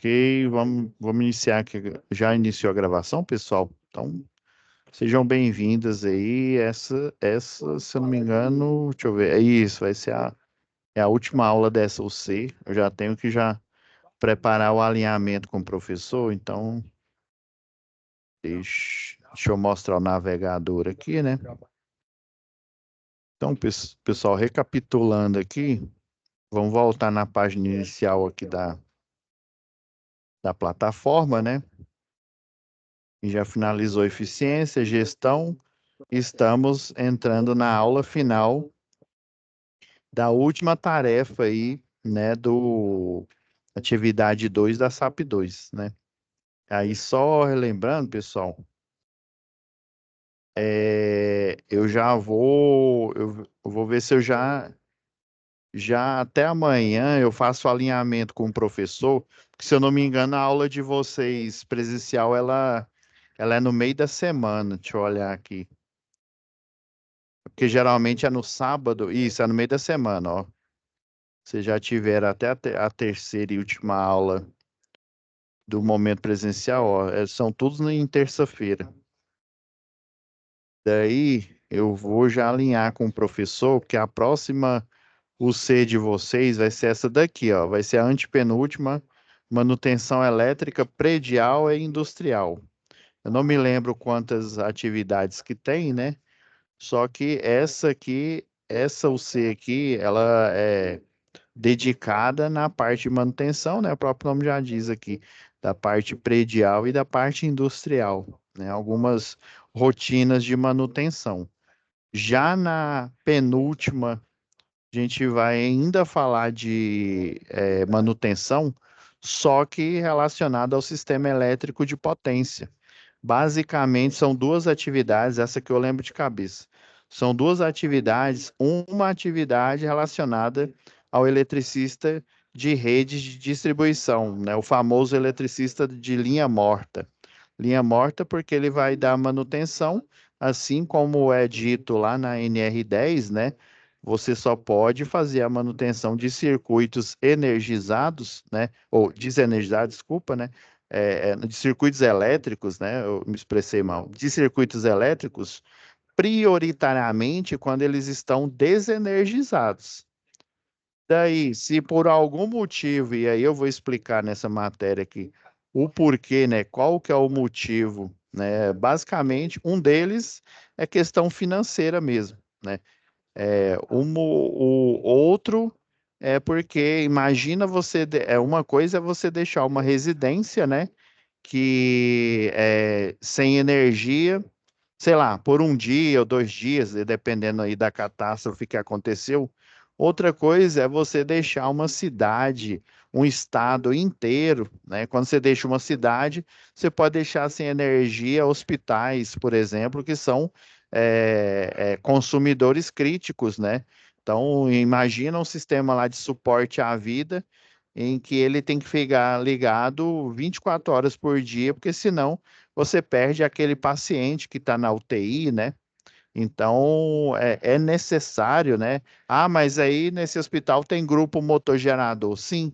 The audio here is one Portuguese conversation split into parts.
Ok, vamos iniciar aqui. Já iniciou a gravação, pessoal? Então, sejam bem-vindas aí. Se eu não me engano, deixa eu ver. É isso, vai ser a última aula dessa UC. Eu já tenho que já preparar o alinhamento com o professor, então deixa eu mostrar o navegador aqui, né? Então, pessoal, recapitulando aqui, vamos voltar na página inicial aqui da plataforma, né? E já finalizou eficiência, gestão. Estamos entrando na aula final da última tarefa aí, né, do atividade 2 da SAP 2, né? Aí só relembrando, pessoal, eu vou ver se eu já até amanhã eu faço alinhamento com o professor, porque se eu não me engano a aula de vocês presencial, ela é no meio da semana, deixa eu olhar aqui. Porque geralmente é no sábado, isso, é no meio da semana, ó. Vocês já tiveram até a terceira e última aula do momento presencial, ó, são todos em terça-feira. Daí eu vou já alinhar com o professor, porque a próxima UC de vocês vai ser essa daqui, ó, vai ser a antepenúltima, manutenção elétrica predial e industrial. Eu não me lembro quantas atividades que tem, né? Só que essa aqui, essa UC aqui, ela é dedicada na parte de manutenção, né? O próprio nome já diz aqui, da parte predial e da parte industrial, né? Algumas rotinas de manutenção. Já na penúltima, a gente vai ainda falar de manutenção, só que relacionada ao sistema elétrico de potência. Basicamente, são duas atividades, essa que eu lembro de cabeça. São duas atividades, uma atividade relacionada ao eletricista de redes de distribuição, né? O famoso eletricista de linha morta. Linha morta porque ele vai dar manutenção, assim como é dito lá na NR10, né? Você só pode fazer a manutenção de circuitos energizados, né? Ou desenergizados, desculpa, né? De circuitos elétricos, né? Eu me expressei mal. De circuitos elétricos, prioritariamente quando eles estão desenergizados. Daí, se por algum motivo, e aí eu vou explicar nessa matéria aqui o porquê, né? Qual que é o motivo, né? Basicamente, um deles é questão financeira mesmo, né? O outro é porque imagina uma coisa é você deixar uma residência, né? Que é sem energia, sei lá, por um dia ou 2 dias, dependendo aí da catástrofe que aconteceu. Outra coisa é você deixar uma cidade, um estado inteiro, né? Quando você deixa uma cidade, você pode deixar sem energia hospitais, por exemplo, que são consumidores críticos, né? Então, imagina um sistema lá de suporte à vida em que ele tem que ficar ligado 24 horas por dia, porque senão você perde aquele paciente que está na UTI, né? Então, é necessário, né? Ah, mas aí nesse hospital tem grupo motogerador. Sim,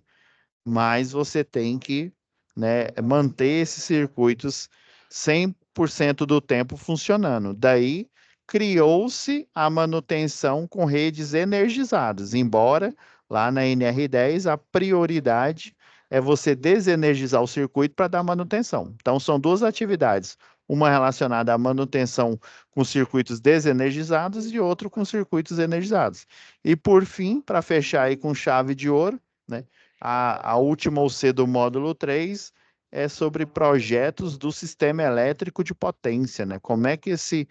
mas você tem que, né, manter esses circuitos 100% do tempo funcionando. Daí, criou-se a manutenção com redes energizadas, embora lá na NR10 a prioridade é você desenergizar o circuito para dar manutenção. Então, são duas atividades, uma relacionada à manutenção com circuitos desenergizados e outro com circuitos energizados. E por fim, para fechar aí com chave de ouro, né? A última OC do módulo 3 é sobre projetos do sistema elétrico de potência, né? Como é que esse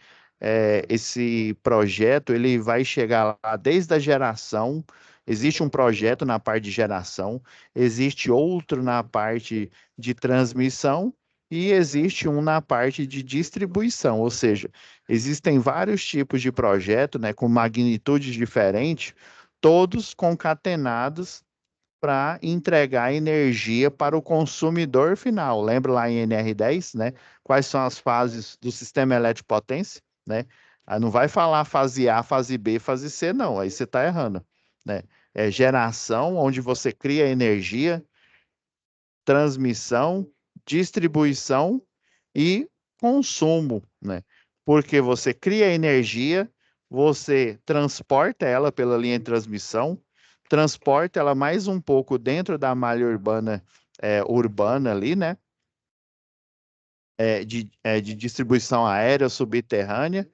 projeto ele vai chegar lá desde a geração? Existe um projeto na parte de geração, existe outro na parte de transmissão e existe um na parte de distribuição, ou seja, existem vários tipos de projeto, né, com magnitudes diferentes, todos concatenados para entregar energia para o consumidor final. Lembra lá em NR10, né? Quais são as fases do sistema elétrico potência, né? Aí não vai falar fase A, fase B, fase C, não. Aí você está errando, né? É geração, onde você cria energia, transmissão, distribuição e consumo, né? Porque você cria energia, você transporta ela pela linha de transmissão, transporta ela mais um pouco dentro da malha urbana, urbana ali, né? De distribuição aérea subterrânea,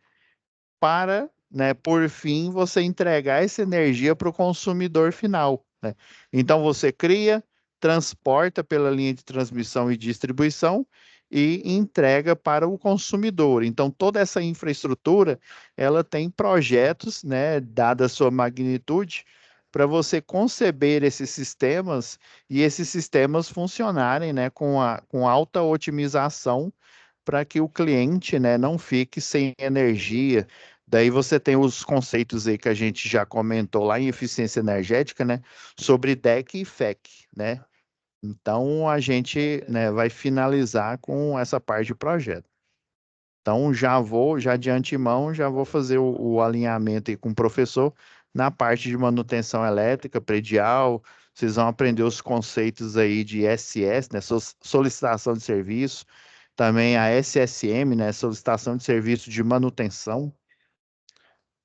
para, né, por fim, você entregar essa energia para o consumidor final, né? Então você cria, transporta pela linha de transmissão e distribuição e entrega para o consumidor. Então toda essa infraestrutura, ela tem projetos, né, dada a sua magnitude, para você conceber esses sistemas e esses sistemas funcionarem, né, com alta otimização para que o cliente, né, não fique sem energia. Daí você tem os conceitos aí que a gente já comentou lá em eficiência energética, né, sobre DEC e FEC, né? Então a gente, né, vai finalizar com essa parte de projeto. Então já de antemão, já vou fazer o alinhamento aí com o professor na parte de manutenção elétrica predial. Vocês vão aprender os conceitos aí de SS, né, solicitação de serviço, também a SSM, né, solicitação de serviço de manutenção.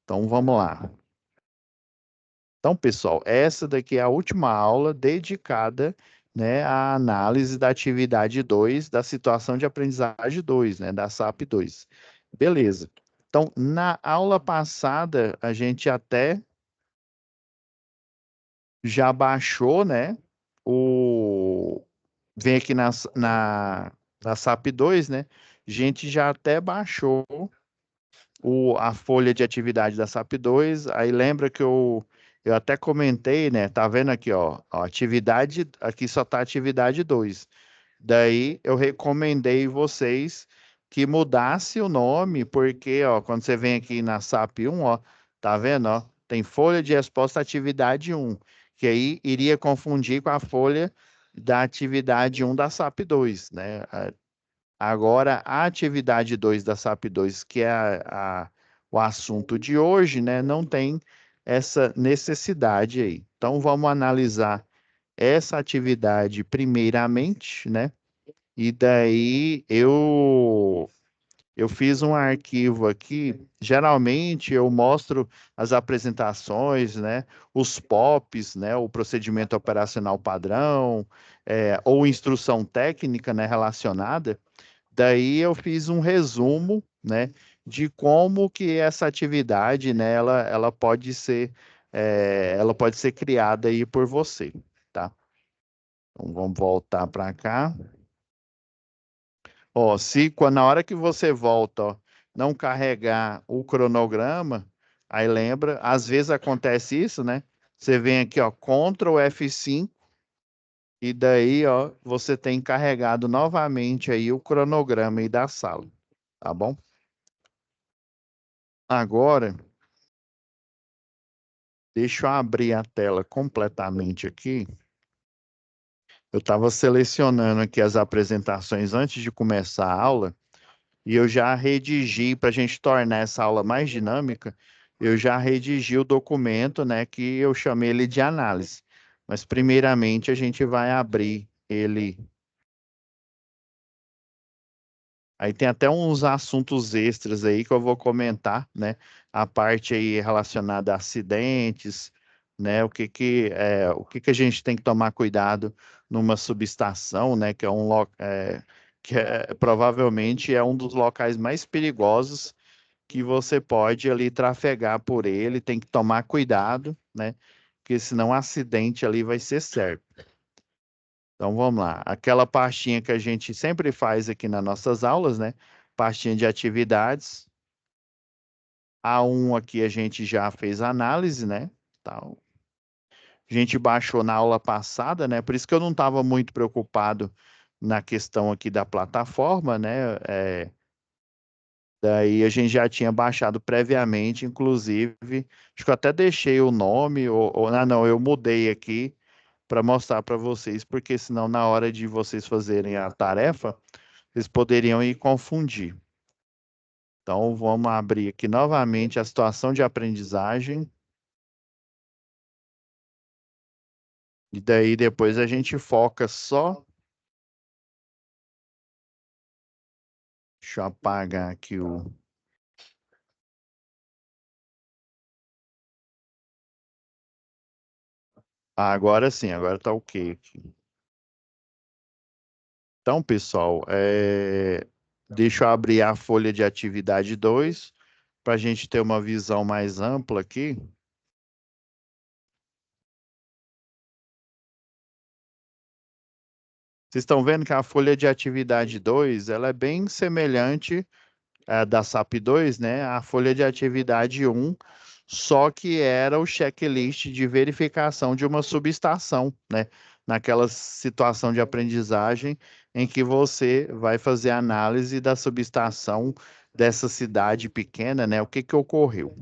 Então vamos lá. Então, pessoal, essa daqui é a última aula dedicada, né, à análise da atividade 2 da situação de aprendizagem 2, né, da SAP 2. Beleza. Então, na aula passada, a gente até já baixou, né, o... Vem aqui na SAP 2, né, a gente já até baixou a folha de atividade da SAP 2, aí lembra que eu até comentei, né? Tá vendo aqui, ó, atividade, aqui só tá atividade 2. Daí eu recomendei vocês que mudasse o nome, porque, ó, quando você vem aqui na SAP 1, ó, tá vendo, ó, tem folha de resposta atividade 1, que aí iria confundir com a folha da atividade 1 da SAP 2, né? Agora, a atividade 2 da SAP 2, que é o assunto de hoje, né, não tem essa necessidade aí. Então, vamos analisar essa atividade primeiramente, né? E daí eu fiz um arquivo aqui. Geralmente eu mostro as apresentações, né? Os POPs, né? O procedimento operacional padrão, ou instrução técnica, né? Relacionada. Daí eu fiz um resumo, né, de como que essa atividade, né, ela pode ser criada aí por você, tá? Então vamos voltar para cá. Ó, se na hora que você volta, ó, não carregar o cronograma, aí lembra, às vezes acontece isso, né? Você vem aqui, ó, Ctrl F5 e daí, ó, você tem carregado novamente aí o cronograma aí da sala, tá bom? Agora, deixa eu abrir a tela completamente aqui. Eu estava selecionando aqui as apresentações antes de começar a aula e eu já redigi, para a gente tornar essa aula mais dinâmica, eu já redigi o documento, né, que eu chamei ele de análise. Mas primeiramente a gente vai abrir ele. Aí tem até uns assuntos extras aí que eu vou comentar, né? A parte aí relacionada a acidentes, né? O que que a gente tem que tomar cuidado numa subestação, né? Provavelmente é um dos locais mais perigosos que você pode ali trafegar por ele. Tem que tomar cuidado, né? Porque senão o acidente ali vai ser certo. Então vamos lá. Aquela pastinha que a gente sempre faz aqui nas nossas aulas, né? Pastinha de atividades. A1 aqui a gente já fez a análise, né? Tal. A gente baixou na aula passada, né? Por isso que eu não estava muito preocupado na questão aqui da plataforma, né? Daí a gente já tinha baixado previamente, inclusive, acho que eu até deixei o nome, não, eu mudei aqui para mostrar para vocês, porque senão na hora de vocês fazerem a tarefa, vocês poderiam ir confundir. Então, vamos abrir aqui novamente a situação de aprendizagem. E daí depois a gente foca só Deixa eu apagar aqui o. Ah, agora sim, agora tá ok aqui. Então, pessoal, deixa eu abrir a folha de atividade 2 para a gente ter uma visão mais ampla aqui. Vocês estão vendo que a folha de atividade 2 ela é bem semelhante da SAP 2, né? A folha de atividade 1, só que era o checklist de verificação de uma subestação, né? Naquela situação de aprendizagem em que você vai fazer análise da subestação dessa cidade pequena, né? O que que ocorreu?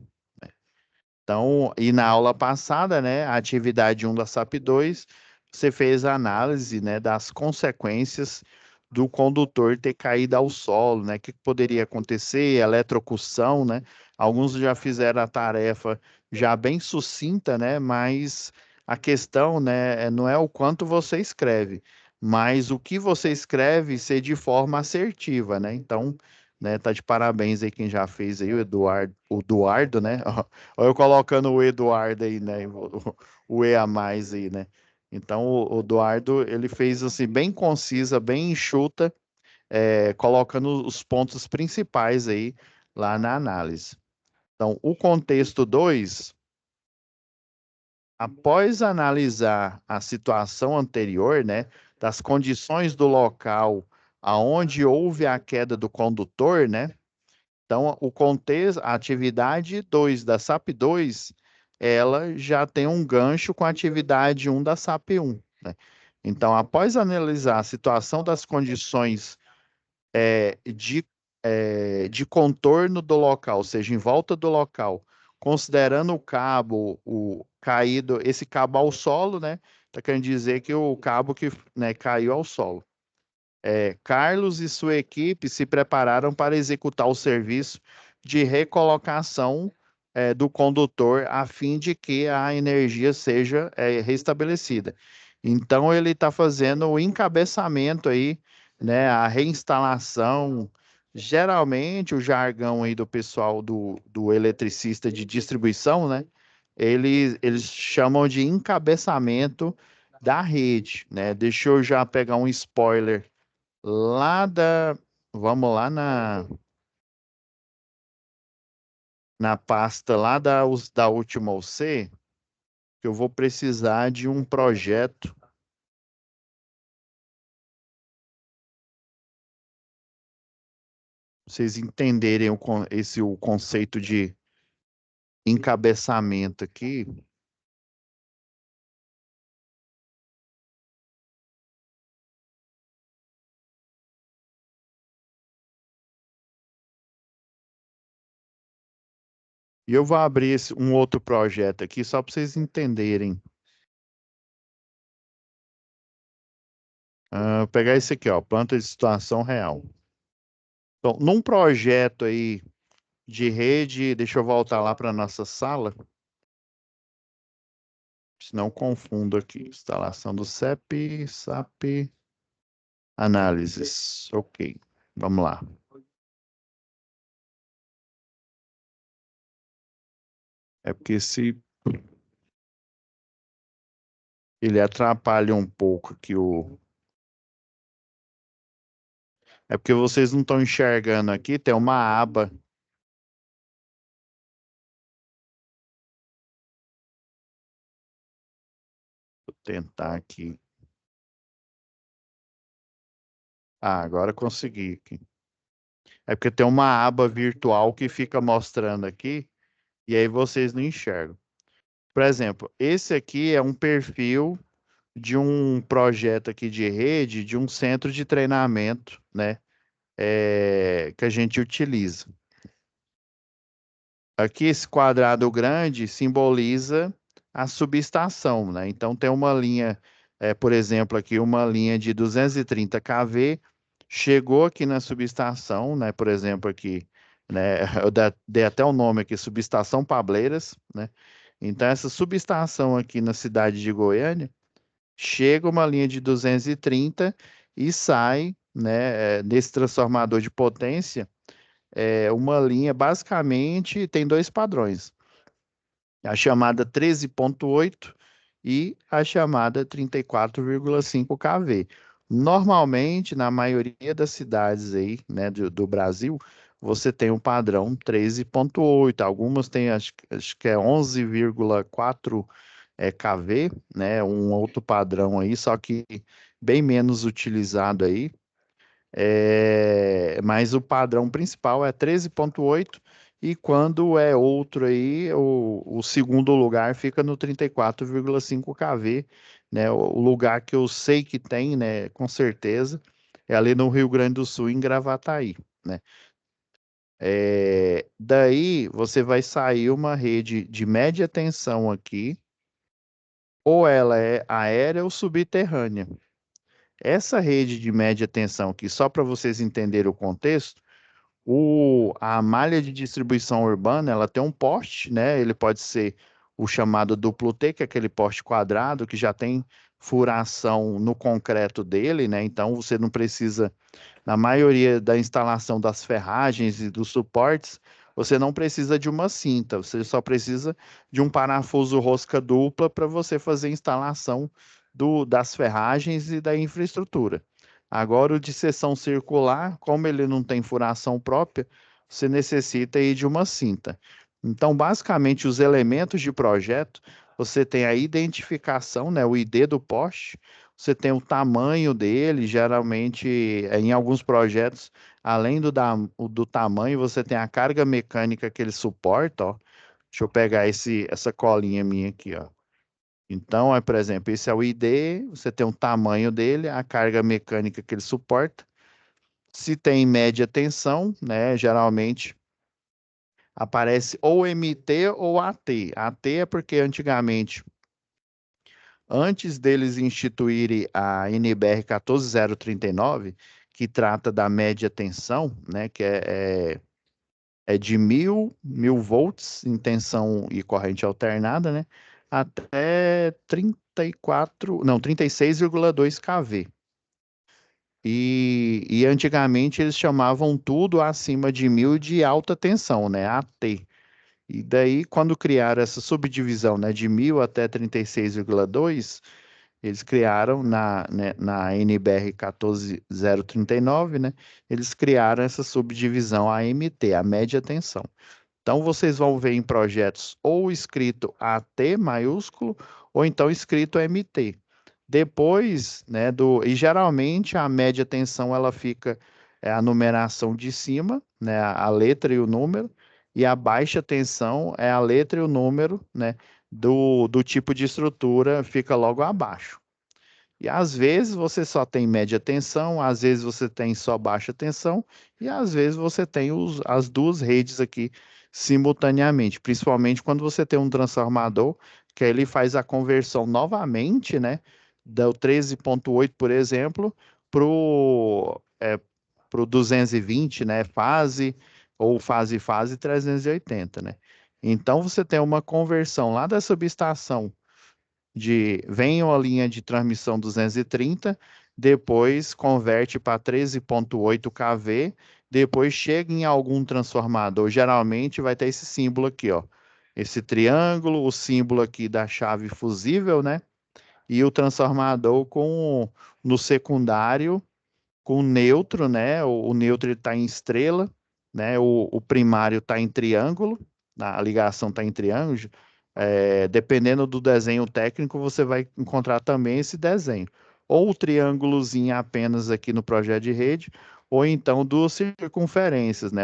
Então, e na aula passada, né, a atividade 1 da SAP 2, você fez a análise, né, das consequências do condutor ter caído ao solo, né? O que poderia acontecer, eletrocução, né? Alguns já fizeram a tarefa já bem sucinta, né? Mas a questão, né, não é o quanto você escreve, mas o que você escreve ser de forma assertiva, né? Então, né, tá de parabéns aí quem já fez aí, o Eduardo, né? Olha eu colocando o Eduardo aí, né? O E a mais aí, né? Então, o Eduardo, ele fez assim, bem concisa, bem enxuta, colocando os pontos principais aí lá na análise. Então, o contexto 2, após analisar a situação anterior, né, das condições do local aonde houve a queda do condutor, né? Então, o contexto, a atividade 2 da SAP 2, ela já tem um gancho com a atividade 1 da SAP 1, né? Então, após analisar a situação das condições de contorno do local, ou seja, em volta do local, considerando o cabo, o caído, esse cabo ao solo, né? Tá querendo dizer que o cabo que, né, caiu ao solo. Carlos e sua equipe se prepararam para executar o serviço de recolocação do condutor a fim de que a energia seja restabelecida. Então ele está fazendo o encabeçamento aí, né, a reinstalação. Geralmente o jargão aí do pessoal do eletricista de distribuição, né? Eles chamam de encabeçamento da rede, né? Deixa eu já pegar um spoiler lá da. Vamos lá na pasta lá da última OC, que eu vou precisar de um projeto, pra vocês entenderem o conceito de encabeçamento aqui. E eu vou abrir um outro projeto aqui só para vocês entenderem. Vou pegar esse aqui, ó, planta de situação real. Então, num projeto aí de rede, deixa eu voltar lá para nossa sala, senão confundo aqui. Instalação do CEP, SAP, análises. Ok, vamos lá. É porque se ele atrapalha um pouco aqui o. É porque vocês não estão enxergando aqui, tem uma aba. Vou tentar aqui. Ah, agora consegui aqui. É porque tem uma aba virtual que fica mostrando aqui, e aí vocês não enxergam. Por exemplo, esse aqui é um perfil de um projeto aqui de rede, de um centro de treinamento, né? Que a gente utiliza. Aqui, esse quadrado grande simboliza a subestação, né? Então, tem uma linha, por exemplo, aqui uma linha de 230 kV, chegou aqui na subestação, né? Por exemplo, aqui, né? Eu dei até o nome aqui, Subestação Pableiras, né? Então, essa subestação aqui na cidade de Goiânia, chega uma linha de 230 e sai, né, nesse transformador de potência, uma linha basicamente tem dois padrões, a chamada 13,8 e a chamada 34,5 kV. Normalmente, na maioria das cidades aí, né, do Brasil, você tem um padrão 13,8, algumas têm, acho que é 11,4 kV, né, um outro padrão aí, só que bem menos utilizado aí. Mas o padrão principal é 13,8 e quando é outro aí, o segundo lugar fica no 34,5 kV, né? O lugar que eu sei que tem, né, com certeza, é ali no Rio Grande do Sul, em Gravataí, né? Daí você vai sair uma rede de média tensão aqui, ou ela é aérea ou subterrânea. Essa rede de média tensão aqui, só para vocês entenderem o contexto, a malha de distribuição urbana, ela tem um poste, né? Ele pode ser o chamado duplo T, que é aquele poste quadrado que já tem furação no concreto dele, né? Então você não precisa, na maioria da instalação das ferragens e dos suportes, você não precisa de uma cinta, você só precisa de um parafuso rosca dupla para você fazer a instalação das ferragens e da infraestrutura. Agora, o de seção circular, como ele não tem furação própria, você necessita aí de uma cinta. Então, basicamente, os elementos de projeto, você tem a identificação, né, o ID do poste, você tem o tamanho dele, geralmente, em alguns projetos, além do tamanho, você tem a carga mecânica que ele suporta, ó. Deixa eu pegar essa colinha minha aqui, ó. Então, por exemplo, esse é o ID, você tem o tamanho dele, a carga mecânica que ele suporta. Se tem média tensão, né, geralmente aparece ou MT ou AT. AT é porque antigamente, antes deles instituírem a NBR 14039, que trata da média tensão, né, que é de 1000 volts em tensão e corrente alternada, né, até 34, não, 36,2 kV. E antigamente eles chamavam tudo acima de 1000 de alta tensão, né, AT. E daí, quando criaram essa subdivisão, né, de 1000 até 36,2, eles criaram na NBR 14039, né, eles criaram essa subdivisão AMT, a média tensão. Então, vocês vão ver em projetos ou escrito AT maiúsculo ou então escrito MT. Depois, né, e geralmente a média tensão ela fica a numeração de cima, né, a letra e o número, e a baixa tensão é a letra e o número, né, do tipo de estrutura fica logo abaixo. E às vezes você só tem média tensão, às vezes você tem só baixa tensão, e às vezes você tem as duas redes aqui simultaneamente, principalmente quando você tem um transformador que ele faz a conversão novamente, né, do 13,8, por exemplo, para o 220, né, fase, ou fase 380, né? Então você tem uma conversão lá da subestação vem a linha de transmissão 230, depois converte para 13,8 kV, depois chega em algum transformador, geralmente vai ter esse símbolo aqui, ó. Esse triângulo, o símbolo aqui da chave fusível, né? E o transformador no secundário com neutro, né? O neutro está em estrela, né? O primário está em triângulo, a ligação está em triângulo. Dependendo do desenho técnico, você vai encontrar também esse desenho. Ou o triângulozinho apenas aqui no projeto de rede, ou então duas circunferências, né?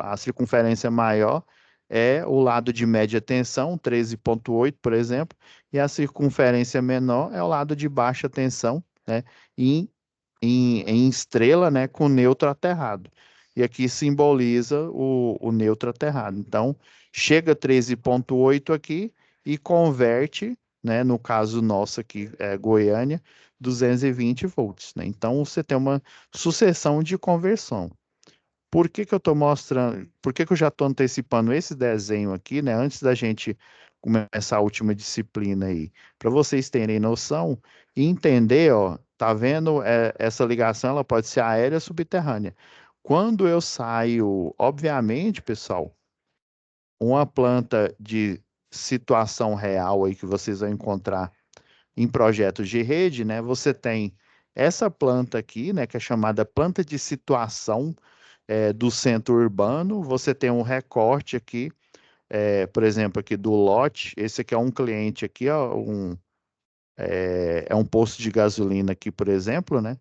A circunferência maior é o lado de média tensão, 13,8, por exemplo, e a circunferência menor é o lado de baixa tensão, né? Em estrela, né, com neutro aterrado. E aqui simboliza o neutro aterrado. Então, chega 13,8 aqui e converte, né, no caso nosso aqui, Goiânia, 220 volts, né? Então, você tem uma sucessão de conversão. Por que que eu estou mostrando, por que que eu já estou antecipando esse desenho aqui, né, antes da gente começar a última disciplina aí, para vocês terem noção e entender, ó, tá vendo? Essa ligação ela pode ser aérea ou subterrânea. Quando eu saio, obviamente, pessoal, uma planta de situação real aí que vocês vão encontrar em projetos de rede, né? Você tem essa planta aqui, né, que é chamada planta de situação do centro urbano. Você tem um recorte aqui, por exemplo, aqui do lote. Esse aqui é um cliente aqui, ó, é um posto de gasolina aqui, por exemplo, né?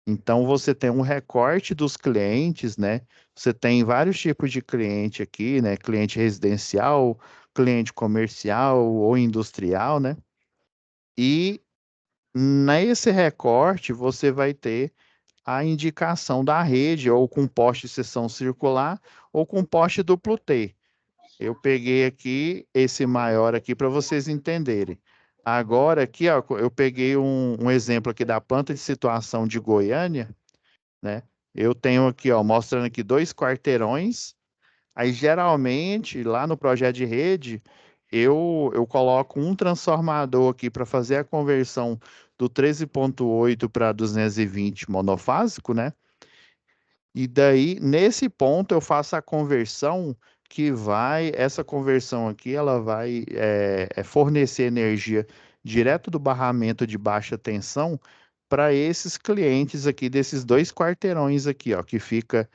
Então você tem um recorte dos clientes, né? Você tem vários tipos de cliente aqui, né? Cliente residencial, cliente comercial ou industrial, né? E nesse recorte você vai ter a indicação da rede, ou com poste de seção circular, ou com poste duplo T. Eu peguei aqui esse maior aqui para vocês entenderem. Agora aqui, ó, eu peguei um exemplo aqui da planta de situação de Goiânia, né? Eu tenho aqui, ó, mostrando aqui 2 quarteirões. Aí, geralmente, lá no projeto de rede, eu coloco um transformador aqui para fazer a conversão do 13.8 para 220 monofásico, né? E daí, nesse ponto, eu faço a conversão essa conversão aqui, ela vai fornecer energia direto do barramento de baixa tensão para esses clientes aqui, desses 2 quarteirões aqui, ó, que fica,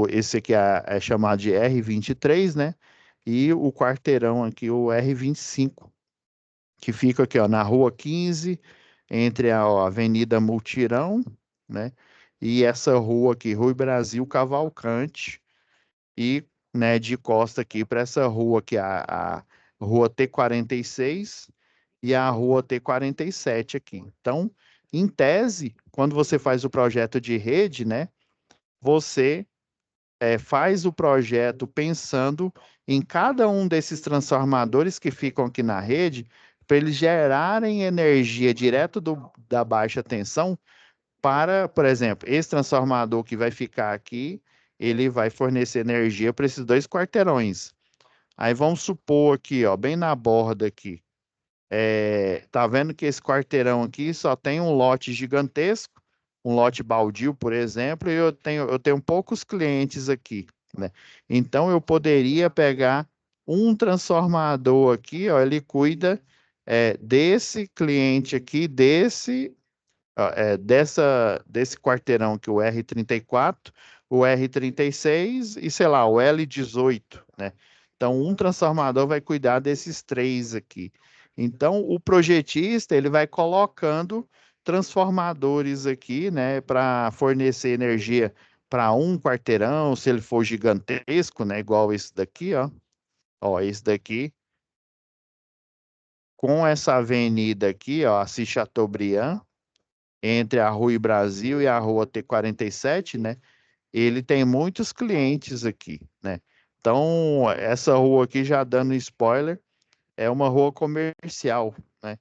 esse aqui é chamado de R23, né? E o quarteirão aqui, o R25, que fica aqui, ó, na Rua 15, entre a Avenida Multirão, né? E essa rua aqui, Rui Brasil Cavalcante, e, né, de costa aqui para essa rua aqui, a Rua T46 e a Rua T47 aqui. Então, em tese, quando você faz o projeto de rede, né, você faz o projeto pensando em cada um desses transformadores que ficam aqui na rede, para eles gerarem energia direto da baixa tensão para, por exemplo, esse transformador que vai ficar aqui, ele vai fornecer energia para esses 2 quarteirões. Aí vamos supor aqui, ó, bem na borda aqui, tá vendo que esse quarteirão aqui só tem um lote gigantesco, um lote baldio, por exemplo, e eu tenho poucos clientes aqui, né? Então eu poderia pegar um transformador aqui, ó, ele cuida desse cliente aqui, desse quarteirão aqui, o R34, o R36 e, sei lá, o L18, né? Então, um transformador vai cuidar desses três aqui. Então, o projetista, ele vai colocando transformadores aqui, né, para fornecer energia para um quarteirão, se ele for gigantesco, né, igual esse daqui, ó. Ó, esse daqui, com essa avenida aqui, ó, Assis Chateaubriand, entre a Rua Brasil e a Rua T47, né? Ele tem muitos clientes aqui, né? Então, essa rua aqui, já dando spoiler, é uma rua comercial, né?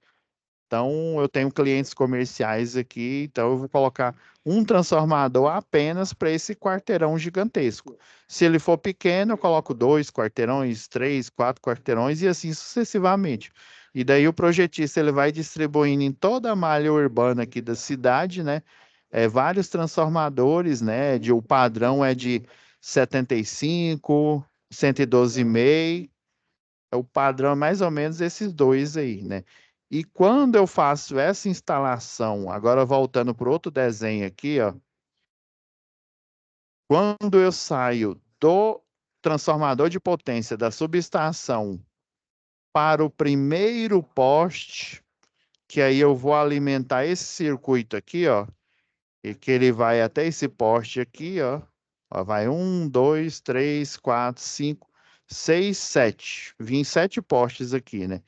Então, eu tenho clientes comerciais aqui, então eu vou colocar um transformador apenas para esse quarteirão gigantesco. Se ele for pequeno, eu coloco 2 quarteirões, 3, 4 quarteirões e assim sucessivamente. E daí o projetista ele vai distribuindo em toda a malha urbana aqui da cidade, né? Vários transformadores, né? O padrão é de 75, 112,5. O padrão é mais ou menos esses dois aí, né? E quando eu faço essa instalação, agora voltando para outro desenho aqui, ó, quando eu saio do transformador de potência da subestação para o primeiro poste, que aí eu vou alimentar esse circuito aqui, ó, e que ele vai até esse poste aqui, ó. Ó, vai 1, 2, 3, 4, 5, 6, 7. Vim 7 postes aqui, né?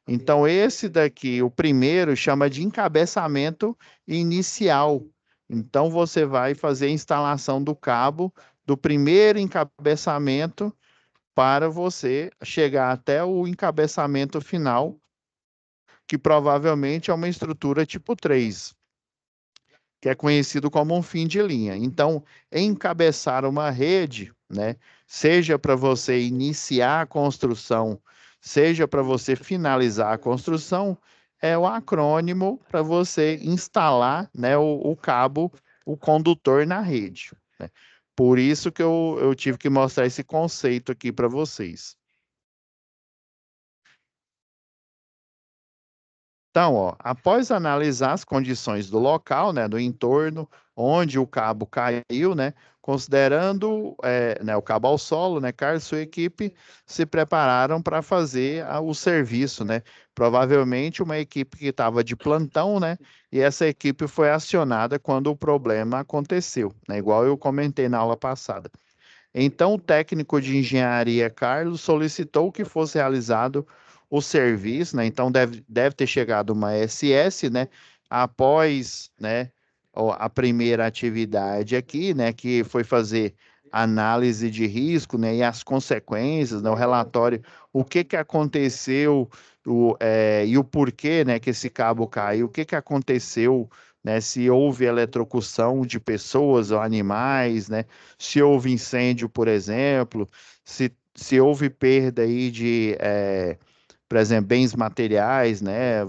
Então, esse daqui, o primeiro, chama de encabeçamento inicial. Então, você vai fazer a instalação do cabo do primeiro encabeçamento para você chegar até o encabeçamento final, que provavelmente é uma estrutura tipo 3, que é conhecido como um fim de linha. Então, encabeçar uma rede, né, seja para você iniciar a construção, seja para você finalizar a construção, é o acrônimo para você instalar, né, o cabo, o condutor na rede, né? Por isso que eu tive que mostrar esse conceito aqui para vocês. Então, ó, após analisar as condições do local, né, do entorno, onde o cabo caiu, né, considerando, né, o cabo ao solo, né, Carlos e sua equipe se prepararam para fazer o serviço, né? Provavelmente uma equipe que estava de plantão, né, e essa equipe foi acionada quando o problema aconteceu, né, igual eu comentei na aula passada. Então, o técnico de engenharia Carlos solicitou que fosse realizado o serviço, né? Então, deve ter chegado uma SS, né? Após, né, a primeira atividade aqui, né? Que foi fazer análise de risco, né? E as consequências, né? O relatório, o que que aconteceu, e o porquê, né? Que esse cabo caiu, o que que aconteceu, né? Se houve eletrocução de pessoas ou animais, né? Se houve incêndio, por exemplo, se houve perda aí de, por exemplo, bens materiais, né?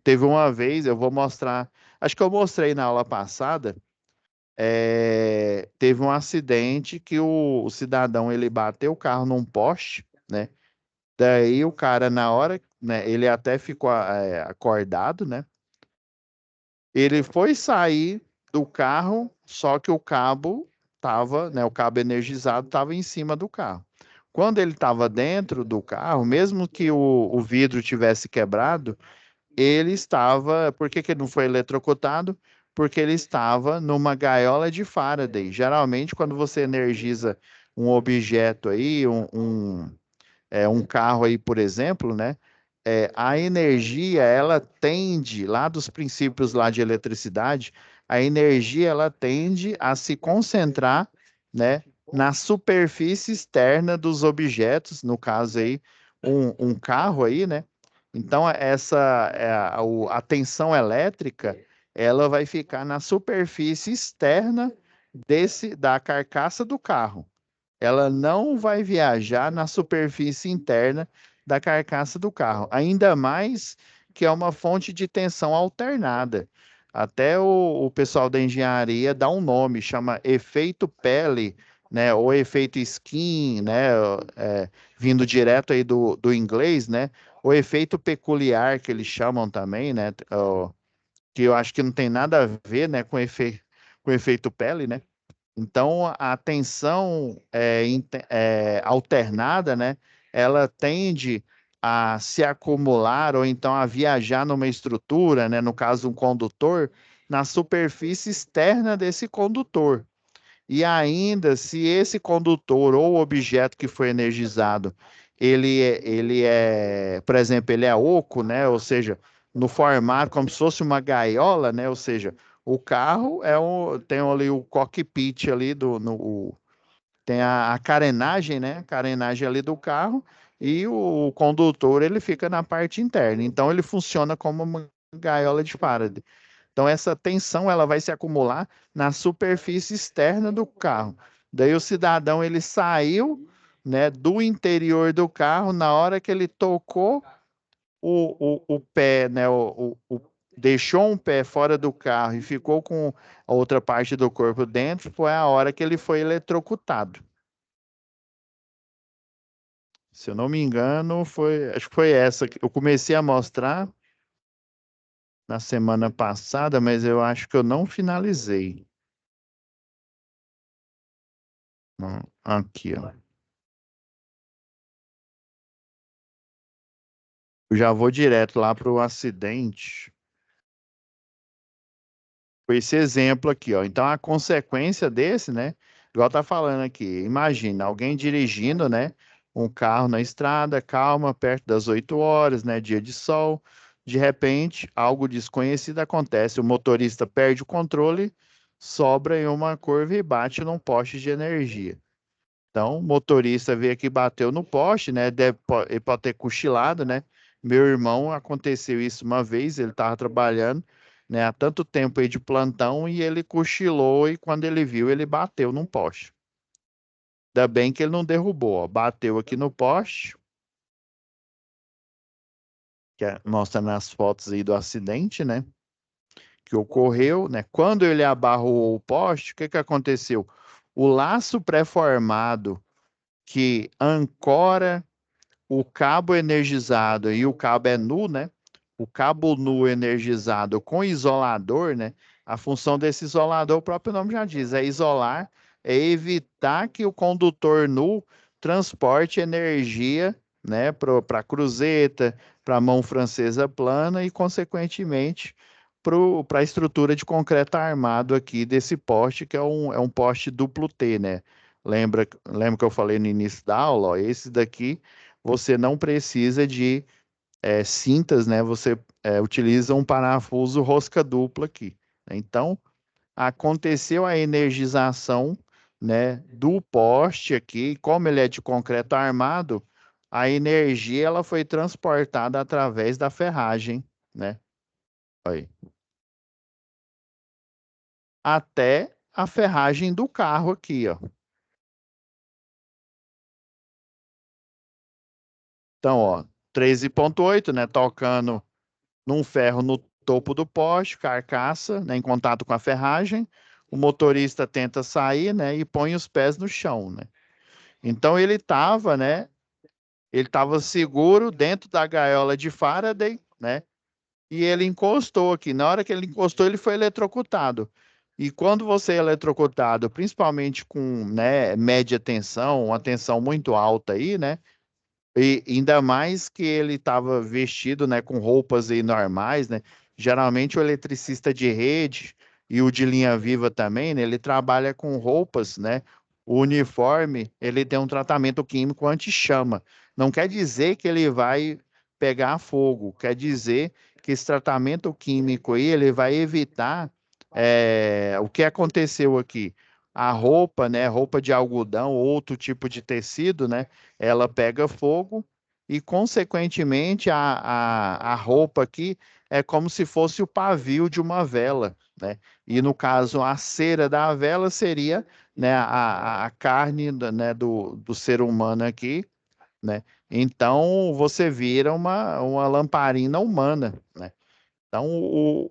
Teve uma vez, eu vou mostrar, acho que eu mostrei na aula passada, teve um acidente que o cidadão ele bateu o carro num poste, né? Daí o cara, na hora, né, ele até ficou acordado, né? Ele foi sair do carro, só que o cabo estava, né, o cabo energizado estava em cima do carro. Quando ele estava dentro do carro, mesmo que o vidro tivesse quebrado, ele estava. Por que que ele não foi eletrocutado? Porque ele estava numa gaiola de Faraday. Geralmente, quando você energiza um objeto aí, um carro aí, por exemplo, né? A energia, ela tende, lá dos princípios lá de eletricidade, a energia, ela tende a se concentrar, né? Na superfície externa dos objetos, no caso aí, um carro aí, né? Então, a tensão elétrica, ela vai ficar na superfície externa da carcaça do carro. Ela não vai viajar na superfície interna da carcaça do carro, ainda mais que é uma fonte de tensão alternada. Até o pessoal da engenharia dá um nome, chama efeito pele, né, ou efeito skin, né, vindo direto aí do inglês, né, o efeito peculiar que eles chamam também, né, que eu acho que não tem nada a ver, né, com efeito pele, né. Então, a tensão alternada, né, ela tende a se acumular ou então a viajar numa estrutura, né, no caso um condutor, na superfície externa desse condutor. E ainda, se esse condutor ou objeto que foi energizado, por exemplo, ele é oco, né? Ou seja, no formato como se fosse uma gaiola, né? Ou seja, o carro tem ali o cockpit ali tem a carenagem, né? A carenagem ali do carro e o condutor ele fica na parte interna. Então ele funciona como uma gaiola de Faraday. Então, essa tensão ela vai se acumular na superfície externa do carro. Daí o cidadão ele saiu, né, do interior do carro na hora que ele tocou o pé, né, deixou um pé fora do carro e ficou com a outra parte do corpo dentro, foi a hora que ele foi eletrocutado. Se eu não me engano, acho que foi essa que eu comecei a mostrar na semana passada, mas eu acho que eu não finalizei. Aqui, ó. Eu já vou direto lá para o acidente. Foi esse exemplo aqui, ó. Então, a consequência desse, né? Igual tá falando aqui, imagina alguém dirigindo, né? Um carro na estrada, calma, perto das 8 horas, né? Dia de sol. De repente, algo desconhecido acontece. O motorista perde o controle, sobra em uma curva e bate num poste de energia. Então, o motorista veio aqui, bateu no poste, né? Ele pode ter cochilado, né? Meu irmão, aconteceu isso uma vez, ele estava trabalhando, né, há tanto tempo aí de plantão e ele cochilou e quando ele viu, ele bateu num poste. Ainda bem que ele não derrubou, ó. Bateu aqui no poste, mostra nas fotos aí do acidente, né? Que ocorreu, né? Quando ele abarrou o poste, o que que aconteceu? O laço pré-formado que ancora o cabo energizado e o cabo é nu, né? O cabo nu energizado com isolador, né? A função desse isolador, o próprio nome já diz, é isolar, é evitar que o condutor nu transporte energia, né, para a cruzeta, para a mão francesa plana e, consequentemente, para a estrutura de concreto armado aqui desse poste, que é um poste duplo T, né? Lembra que eu falei no início da aula? Ó, esse daqui você não precisa de cintas, né? Você utiliza um parafuso rosca dupla aqui. Então, aconteceu a energização, né, do poste aqui, como ele é de concreto armado, a energia ela foi transportada através da ferragem, né? Aí, até a ferragem do carro aqui, ó. Então, ó, 13,8, né, tocando num ferro no topo do poste, carcaça, né, em contato com a ferragem. O motorista tenta sair, né, e põe os pés no chão, né? Então ele estava seguro dentro da gaiola de Faraday, né? E ele encostou aqui. Na hora que ele encostou, ele foi eletrocutado. E quando você é eletrocutado, principalmente com, né, média tensão, uma tensão muito alta aí, né? E ainda mais que ele estava vestido, né, com roupas aí normais, né? Geralmente o eletricista de rede e o de linha viva também, né, ele trabalha com roupas, né? O uniforme, ele tem um tratamento químico anti-chama. Não quer dizer que ele vai pegar fogo, quer dizer que esse tratamento químico aí, ele vai evitar o que aconteceu aqui. A roupa, né, roupa de algodão, outro tipo de tecido, né? Ela pega fogo e, consequentemente, a roupa aqui é como se fosse o pavio de uma vela, né? E, no caso, a cera da vela seria, né, a carne, né, do ser humano aqui, né? Então, você vira uma lamparina humana, né? Então,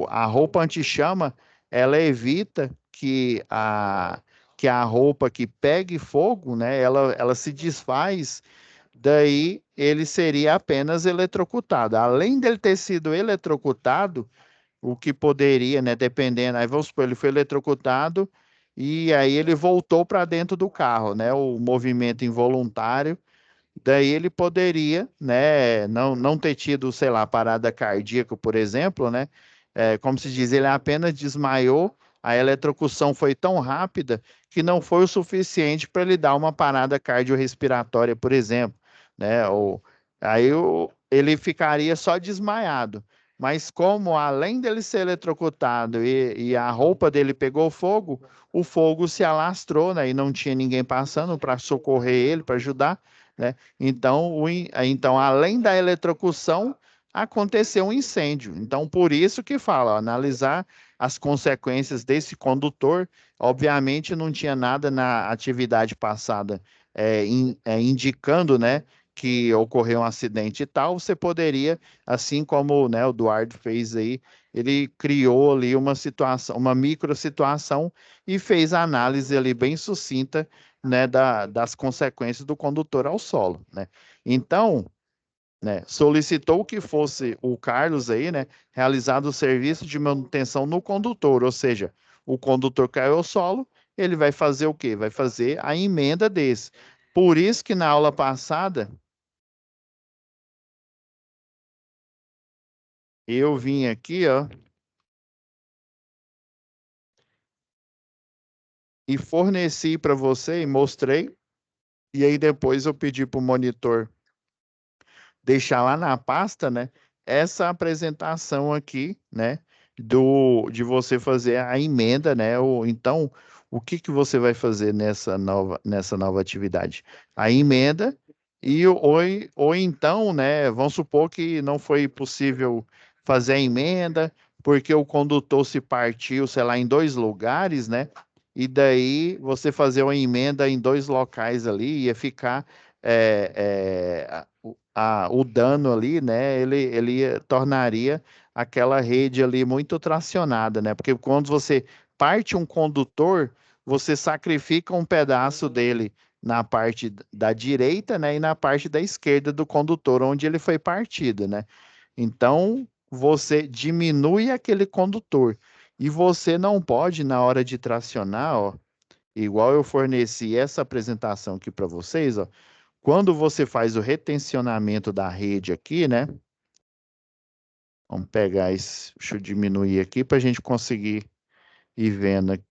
a roupa anti-chama, ela evita que a roupa que pegue fogo, né, ela se desfaz, daí ele seria apenas eletrocutado. Além dele ter sido eletrocutado, o que poderia, né, dependendo, aí vamos supor, ele foi eletrocutado e aí ele voltou para dentro do carro, né, o movimento involuntário. Daí ele poderia, né, não ter tido, sei lá, parada cardíaca, por exemplo, né? Como se diz, ele apenas desmaiou, a eletrocução foi tão rápida que não foi o suficiente para ele dar uma parada cardiorrespiratória, por exemplo, né? Ele ficaria só desmaiado. Mas como além dele ser eletrocutado e a roupa dele pegou fogo, o fogo se alastrou, né? E não tinha ninguém passando para socorrer ele, para ajudar, né? Então, além da eletrocução, aconteceu um incêndio. Então, por isso que fala, ó, analisar as consequências desse condutor. Obviamente, não tinha nada na atividade passada indicando, né, que ocorreu um acidente e tal. Você poderia, assim como, né, o Eduardo fez aí, ele criou ali uma situação, uma micro situação e fez a análise ali bem sucinta, né, das consequências do condutor ao solo, né? Então, né, solicitou que fosse o Carlos aí, né, realizado o serviço de manutenção no condutor, ou seja, o condutor caiu ao solo, ele vai fazer o quê? Vai fazer a emenda desse. Por isso que na aula passada eu vim aqui, ó, e forneci para você e mostrei, e aí depois eu pedi para o monitor deixar lá na pasta, né, essa apresentação aqui, né, de você fazer a emenda, né, então, o que que você vai fazer nessa nova atividade? A emenda ou então, né, vamos supor que não foi possível fazer a emenda porque o condutor se partiu, sei lá, em dois lugares, né, e daí você fazer uma emenda em dois locais ali ia ficar o dano ali, né? Ele tornaria aquela rede ali muito tracionada, né? Porque quando você parte um condutor, você sacrifica um pedaço dele na parte da direita, né? E na parte da esquerda do condutor, onde ele foi partido, né? Então, você diminui aquele condutor. E você não pode, na hora de tracionar, ó, igual eu forneci essa apresentação aqui para vocês, ó, quando você faz o retencionamento da rede aqui, né? Vamos pegar esse, deixa eu diminuir aqui para a gente conseguir ir vendo aqui.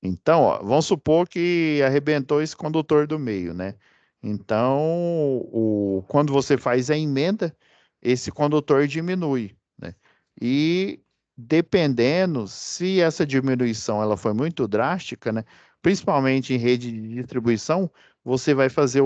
Então, ó, vamos supor que arrebentou esse condutor do meio, né? Então, quando você faz a emenda, esse condutor diminui, né? E dependendo, se essa diminuição ela foi muito drástica, né? Principalmente em rede de distribuição, você vai fazer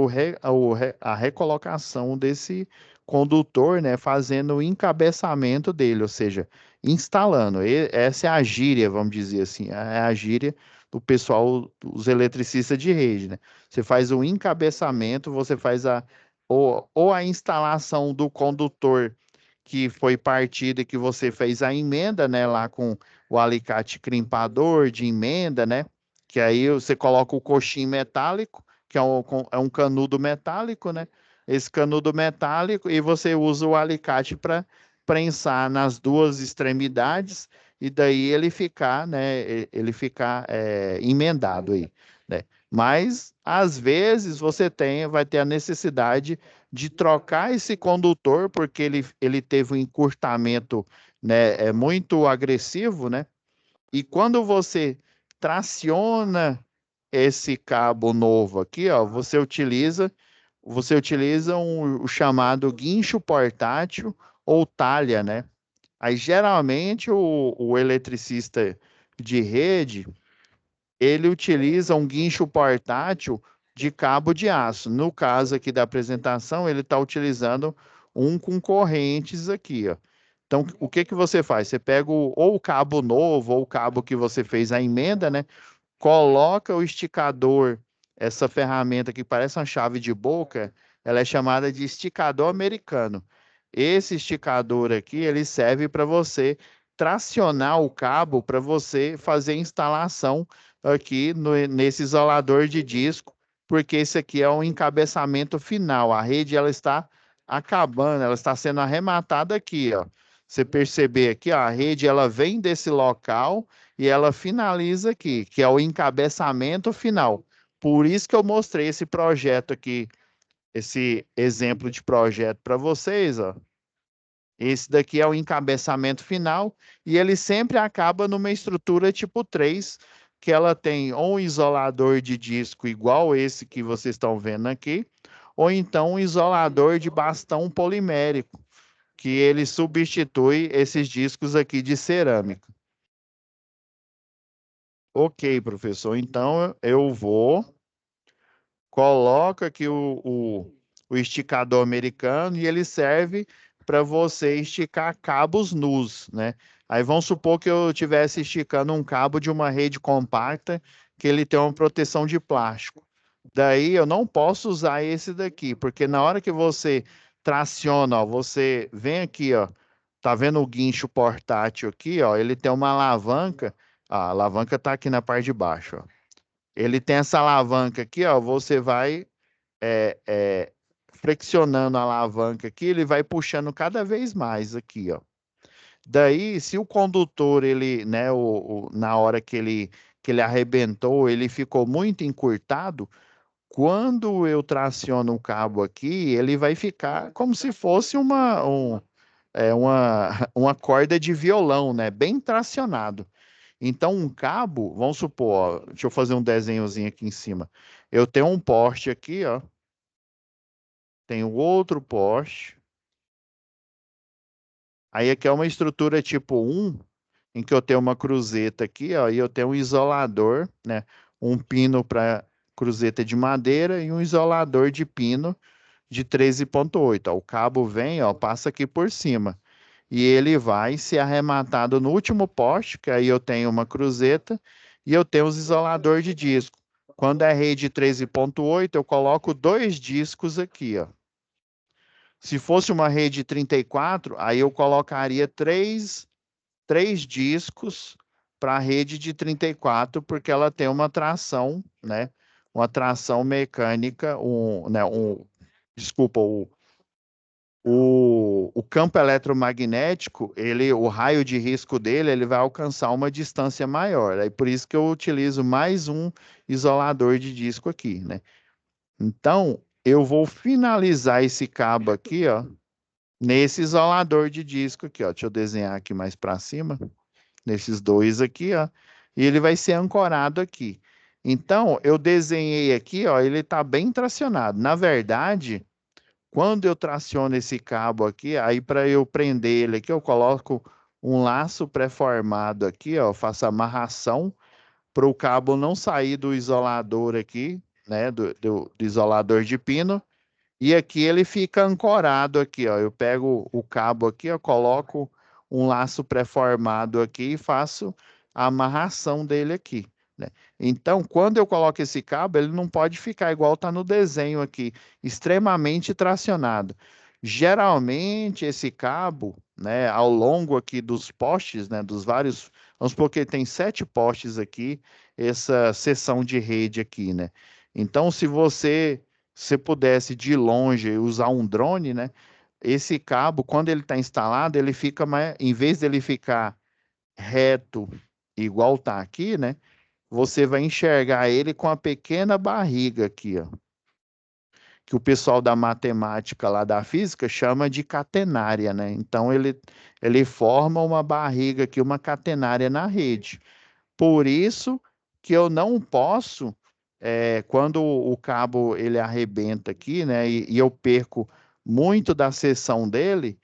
a recolocação desse condutor, né? Fazendo o encabeçamento dele, ou seja, instalando. Essa é a gíria, vamos dizer assim, é a gíria do pessoal, dos eletricistas de rede, né? Você faz o encabeçamento, você faz ou a instalação do condutor que foi partido e que você fez a emenda, né, lá com o alicate crimpador de emenda, né? Que aí você coloca o coxim metálico, que é um canudo metálico, né? Esse canudo metálico e você usa o alicate para prensar nas duas extremidades e daí ele ficar, né, ele ficar emendado aí, né? Mas às vezes você vai ter a necessidade de trocar esse condutor porque ele teve um encurtamento, né, muito agressivo, né? E quando você traciona esse cabo novo aqui, ó, você utiliza o chamado guincho portátil ou talha, né? Aí, geralmente, o eletricista de rede, ele utiliza um guincho portátil de cabo de aço. No caso aqui da apresentação, ele está utilizando um com correntes aqui, ó. Então, o que que você faz? Você pega ou o cabo novo, ou o cabo que você fez a emenda, né? Coloca o esticador, essa ferramenta que parece uma chave de boca, ela é chamada de esticador americano. Esse esticador aqui, ele serve para você tracionar o cabo para você fazer a instalação aqui nesse isolador de disco, porque esse aqui é o encabeçamento final. A rede ela está acabando, ela está sendo arrematada aqui, ó. Você perceber aqui, ó, a rede ela vem desse local e ela finaliza aqui, que é o encabeçamento final. Por isso que eu mostrei esse projeto aqui, esse exemplo de projeto para vocês, ó. Esse daqui é o encabeçamento final e ele sempre acaba numa estrutura tipo 3, que ela tem ou um isolador de disco igual esse que vocês estão vendo aqui, ou então um isolador de bastão polimérico, que ele substitui esses discos aqui de cerâmica. Ok, professor. Então eu vou, coloco aqui o esticador americano e ele serve para você esticar cabos nus, né? Aí vamos supor que eu estivesse esticando um cabo de uma rede compacta que ele tem uma proteção de plástico. Daí eu não posso usar esse daqui, porque na hora que você traciona, ó, você vem aqui, ó, tá vendo o guincho portátil aqui, ó? Ele tem uma alavanca. A alavanca está aqui na parte de baixo, ó. Ele tem essa alavanca aqui, ó. Você vai é, é, flexionando a alavanca aqui, ele vai puxando cada vez mais aqui, ó. Daí, se o condutor, ele, né, na hora que ele arrebentou, ele ficou muito encurtado, quando eu traciono o cabo aqui, ele vai ficar como se fosse uma corda de violão, né? Bem tracionado. Então, um cabo, vamos supor, ó, deixa eu fazer um desenhozinho aqui em cima. Eu tenho um poste aqui, ó. Tenho outro poste. Aí aqui é uma estrutura tipo 1, em que eu tenho uma cruzeta aqui, ó, e eu tenho um isolador, né? Um pino para cruzeta de madeira e um isolador de pino de 13,8. Ó. O cabo vem, ó, passa aqui por cima. E ele vai ser arrematado no último poste, que aí eu tenho uma cruzeta e eu tenho os isoladores de disco. Quando é rede 13.8, eu coloco 2 discos aqui, ó. Se fosse uma rede 34, aí eu colocaria três discos para a rede de 34, porque ela tem uma tração, né? Uma tração mecânica, desculpa, o campo eletromagnético, o raio de risco dele, ele vai alcançar uma distância maior. É por isso que eu utilizo mais um isolador de disco aqui, né? Então, eu vou finalizar esse cabo aqui, ó, nesse isolador de disco aqui, ó. Deixa eu desenhar aqui mais para cima, nesses dois aqui, ó. E ele vai ser ancorado aqui. Então, eu desenhei aqui, ó, ele está bem tracionado. Na verdade, quando eu traciono esse cabo aqui, aí para eu prender ele aqui, eu coloco um laço pré-formado aqui, ó, faço amarração para o cabo não sair do isolador aqui, né, do isolador de pino, e aqui ele fica ancorado aqui, ó. Eu pego o cabo aqui, ó, coloco um laço pré-formado aqui e faço a amarração dele aqui, né? Então, quando eu coloco esse cabo, ele não pode ficar igual tá no desenho aqui, extremamente tracionado. Geralmente esse cabo, né, ao longo aqui dos postes, né, dos vários, vamos supor que ele tem 7 postes aqui, essa seção de rede aqui, né? Então, se pudesse de longe usar um drone, né? Esse cabo, quando ele está instalado, ele fica mais, em vez dele ficar reto, igual tá aqui, né? Você vai enxergar ele com a pequena barriga aqui, ó, que o pessoal da matemática lá da física chama de catenária, né? Então ele forma uma barriga aqui, uma catenária na rede. Por isso que eu não posso, quando o cabo ele arrebenta aqui, né, e eu perco muito da seção dele,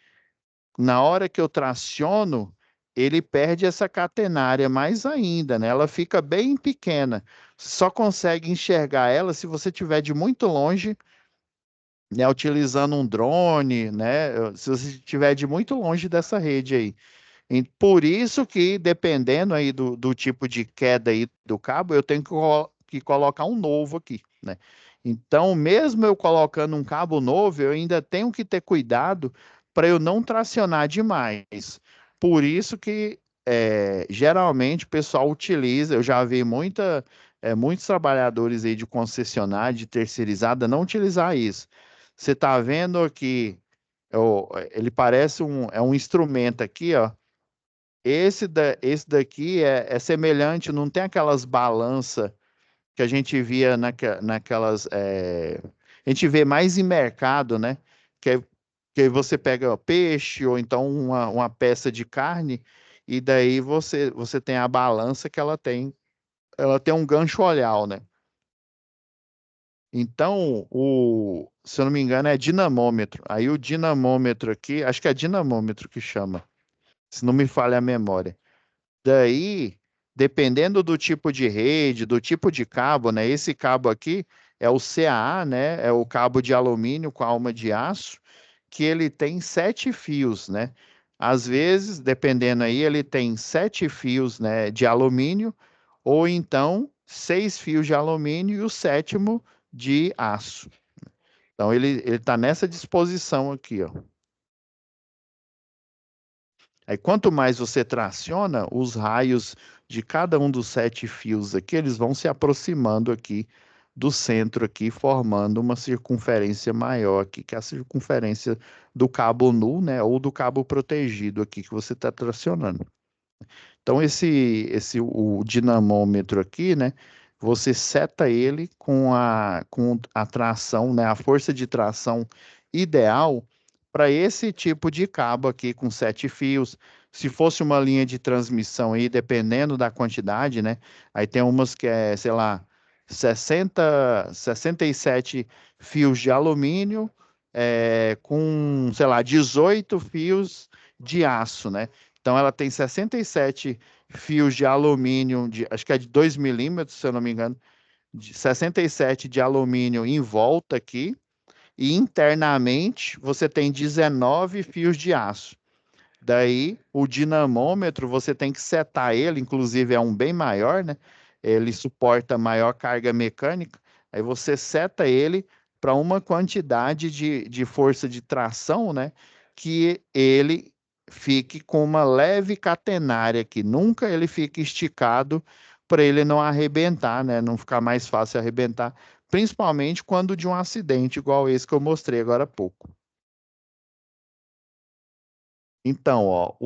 na hora que eu traciono, ele perde essa catenária mais ainda, né? Ela fica bem pequena. Só consegue enxergar ela se você estiver de muito longe, né, utilizando um drone, né? Se você estiver de muito longe dessa rede aí. E por isso que, dependendo aí do tipo de queda aí do cabo, eu tenho que colocar um novo aqui, né? Então, mesmo eu colocando um cabo novo, eu ainda tenho que ter cuidado para eu não tracionar demais. Por isso que, geralmente, o pessoal utiliza, eu já vi muitos trabalhadores aí de concessionária, de terceirizada, não utilizar isso. Você está vendo aqui, ele parece um instrumento aqui, ó. Esse daqui é semelhante, não tem aquelas balanças que a gente via naquelas. A gente vê mais em mercado, né? Que aí você pega peixe ou então uma peça de carne, e daí você tem a balança que ela tem um gancho olhar, né? Então, se eu não me engano, é dinamômetro. Aí o dinamômetro aqui, acho que é dinamômetro que chama, se não me falha a memória. Daí, dependendo do tipo de rede, do tipo de cabo, né? Esse cabo aqui é o CAA, né? É o cabo de alumínio com alma de aço, que ele tem 7 fios, né? Às vezes, dependendo aí, ele tem 7 fios, né, de alumínio, ou então 6 fios de alumínio e o sétimo de aço. Então, ele está nessa disposição aqui, ó. Aí, quanto mais você traciona, os raios de cada um dos 7 fios aqui, eles vão se aproximando aqui do centro aqui, formando uma circunferência maior aqui, que é a circunferência do cabo nu, né, ou do cabo protegido aqui que você está tracionando. Então, o dinamômetro aqui, né? Você seta ele com a tração, né? A força de tração ideal para esse tipo de cabo aqui com 7 fios. Se fosse uma linha de transmissão aí, dependendo da quantidade, né? Aí tem umas que é, sei lá, 67 fios de alumínio, com, sei lá, 18 fios de aço, né? Então ela tem 67 fios de alumínio, acho que é de 2 milímetros, se eu não me engano, de 67 de alumínio em volta aqui, e internamente você tem 19 fios de aço. Daí o dinamômetro você tem que setar ele, inclusive é um bem maior, né? ele suporta maior carga mecânica, aí você seta ele para uma quantidade de força de tração, né? Que ele fique com uma leve catenária, que nunca ele fique esticado para ele não arrebentar, né? Não ficar mais fácil arrebentar, principalmente quando de um acidente igual esse que eu mostrei agora há pouco. Então, ó,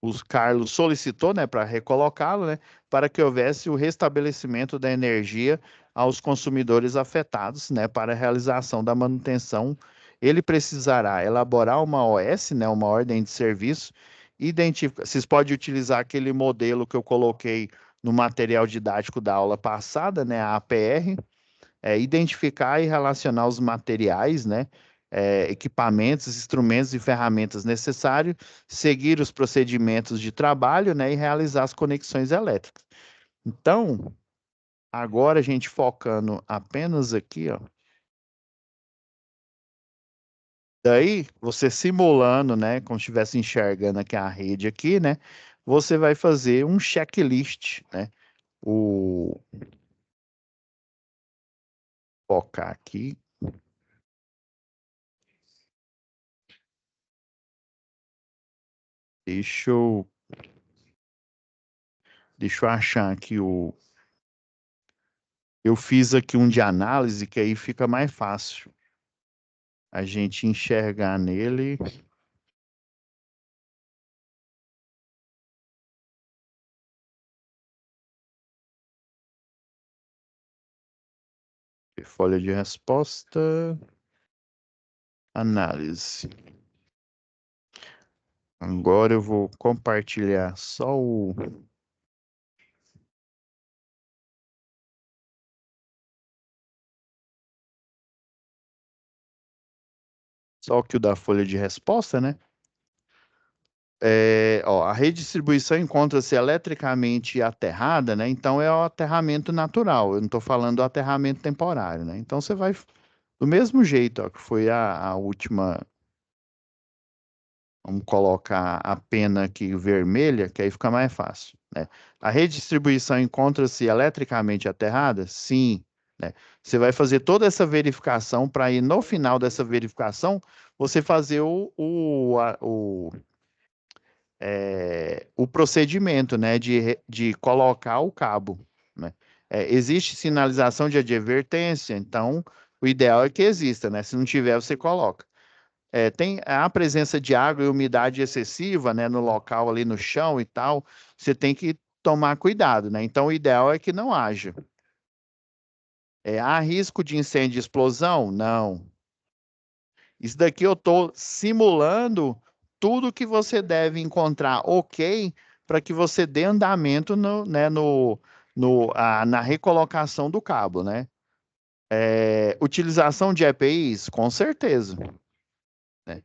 os Carlos solicitou, né, para recolocá-lo, né, para que houvesse o restabelecimento da energia aos consumidores afetados, né, para a realização da manutenção. Ele precisará elaborar uma OS, né, uma ordem de serviço, identificar, vocês podem utilizar aquele modelo que eu coloquei no material didático da aula passada, né, a APR, identificar e relacionar os materiais, né, equipamentos, instrumentos e ferramentas necessários, seguir os procedimentos de trabalho, né, e realizar as conexões elétricas. Então, agora a gente focando apenas aqui, ó. Daí, você simulando, né, como se estivesse enxergando aqui a rede aqui, né, você vai fazer um checklist, né, o focar aqui, deixa eu, deixa eu achar aqui eu fiz aqui um de análise que aí fica mais fácil a gente enxergar nele. Folha de resposta, análise. Agora eu vou compartilhar só o que o da folha de resposta, né? Ó, a redistribuição encontra-se eletricamente aterrada, né? Então é o aterramento natural. Eu não estou falando do aterramento temporário, né? Então você vai do mesmo jeito, ó, que foi a última. Vamos colocar a pena aqui vermelha, que aí fica mais fácil, né? A redistribuição encontra-se eletricamente aterrada? Sim, né? Você vai fazer toda essa verificação para ir no final dessa verificação, você fazer o procedimento, né, de colocar o cabo, né? Existe sinalização de advertência, então o ideal é que exista, né? Se não tiver, você coloca. Tem a presença de água e umidade excessiva, né, no local ali no chão e tal, você tem que tomar cuidado, né? Então, o ideal é que não haja. Há risco de incêndio e explosão? Não. Isso daqui eu estou simulando tudo que você deve encontrar ok para que você dê andamento né, na recolocação do cabo, né? Utilização de EPIs? Com certeza. Né?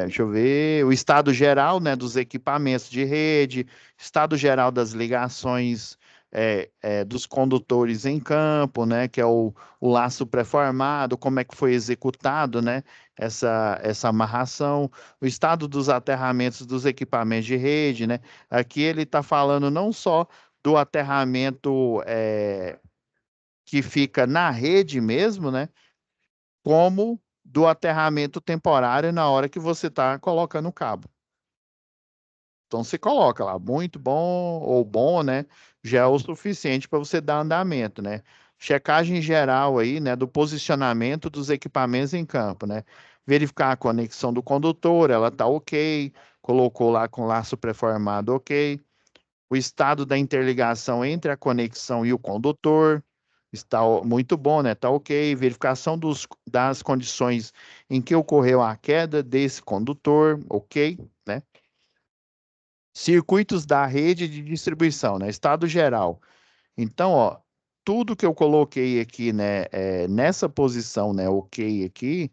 Deixa eu ver, o estado geral, né, dos equipamentos de rede, estado geral das ligações dos condutores em campo, né, que é o laço pré-formado, como é que foi executado, né, essa amarração, o estado dos aterramentos dos equipamentos de rede, né, aqui ele está falando não só do aterramento que fica na rede mesmo, né, como do aterramento temporário na hora que você está colocando o cabo. Então você coloca lá, muito bom ou bom, né? Já é o suficiente para você dar andamento, né? Checagem geral aí, né, do posicionamento dos equipamentos em campo, né? Verificar a conexão do condutor, ela tá ok, colocou lá com laço pré-formado ok. O estado da interligação entre a conexão e o condutor está muito bom, né? Está ok. Verificação das condições em que ocorreu a queda desse condutor, ok, né? Circuitos da rede de distribuição, né? Estado geral. Então, ó, tudo que eu coloquei aqui, né, nessa posição, né, ok aqui,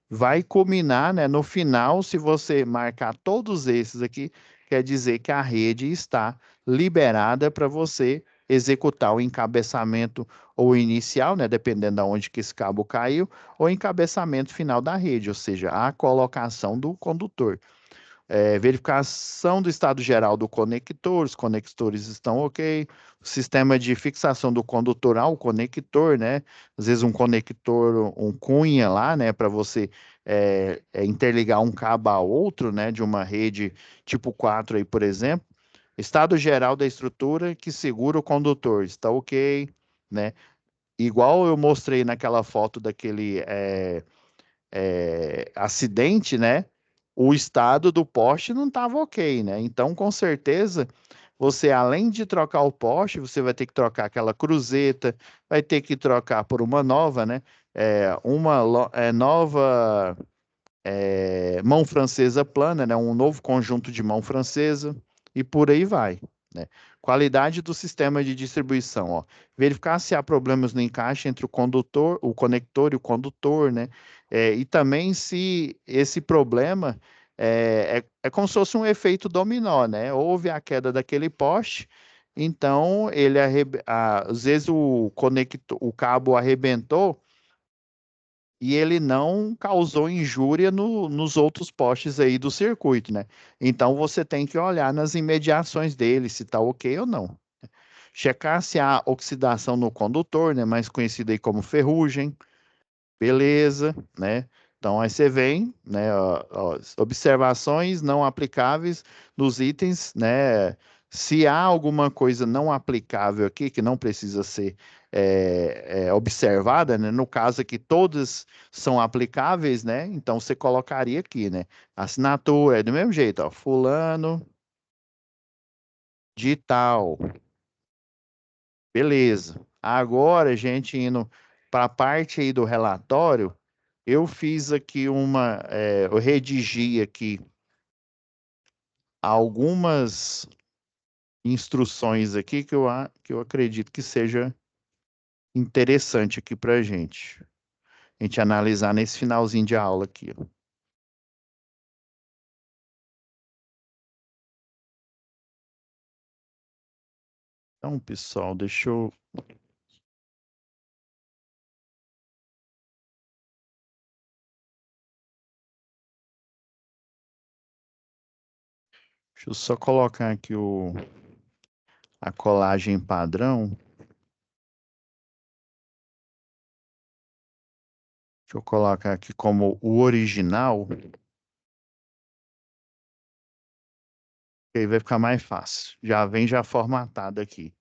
vai culminar, né, no final, se você marcar todos esses aqui, quer dizer que a rede está liberada para você executar o encabeçamento ou inicial, né, dependendo de onde que esse cabo caiu, ou encabeçamento final da rede, ou seja, a colocação do condutor. verificação do estado geral do conector, os conectores estão ok, o sistema de fixação do condutor ao conector, né? Às vezes um conector, um cunha lá, né, para você interligar um cabo a outro, né, de uma rede tipo 4 aí, por exemplo. Estado geral da estrutura que segura o condutor, está ok, né? Igual eu mostrei naquela foto daquele acidente, né? O estado do poste não estava ok, né? Então, com certeza, você, além de trocar o poste, você vai ter que trocar aquela cruzeta, vai ter que trocar por uma nova, né? Nova mão francesa plana, né? Um novo conjunto de mão francesa e por aí vai, né? Qualidade do sistema de distribuição, ó. Verificar se há problemas no encaixe entre o condutor, o conector e o condutor, né? E também se esse problema é como se fosse um efeito dominó, né? Houve a queda daquele poste, então às vezes o cabo arrebentou e ele não causou injúria nos outros postes aí do circuito, né? Então você tem que olhar nas imediações dele se está ok ou não. Checar se há oxidação no condutor, né? Mais conhecido aí como ferrugem. Beleza, né? Então aí você vem, né? Ó, observações não aplicáveis dos itens, né? Se há alguma coisa não aplicável aqui que não precisa ser observada, né? No caso aqui todas são aplicáveis, né? Então você colocaria aqui, né? Assinatura é do mesmo jeito, ó. Fulano de tal, beleza. Agora, a gente indo para a parte aí do relatório. Eu fiz aqui eu redigi aqui algumas instruções aqui que eu acredito que seja interessante aqui para a gente analisar nesse finalzinho de aula aqui, ó. Então, pessoal, deixa eu só colocar aqui a colagem padrão. Deixa eu colocar aqui como o original, que aí vai ficar mais fácil. Já vem já formatado aqui.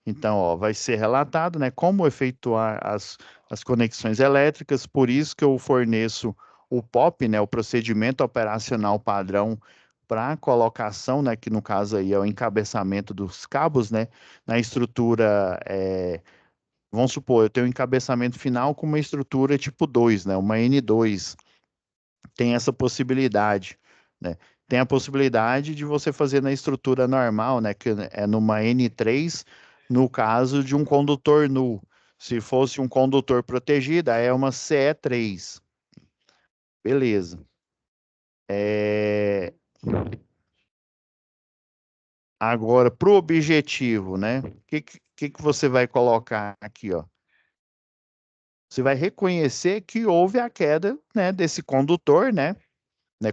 Então, ó, vai ser relatado, né, como efetuar as conexões elétricas, por isso que eu forneço o POP, né, o procedimento operacional padrão para colocação, né, que no caso aí é o encabeçamento dos cabos, né, na estrutura, vamos supor, eu tenho um encabeçamento final com uma estrutura tipo 2, né, uma N2, tem essa possibilidade, né? Tem a possibilidade de você fazer na estrutura normal, né? Que é numa N3, no caso de um condutor nu. Se fosse um condutor protegido, aí é uma CE3. Beleza. É, Agora, para o objetivo, né? O que você vai colocar aqui, ó? Você vai reconhecer que houve a queda, né, desse condutor, né,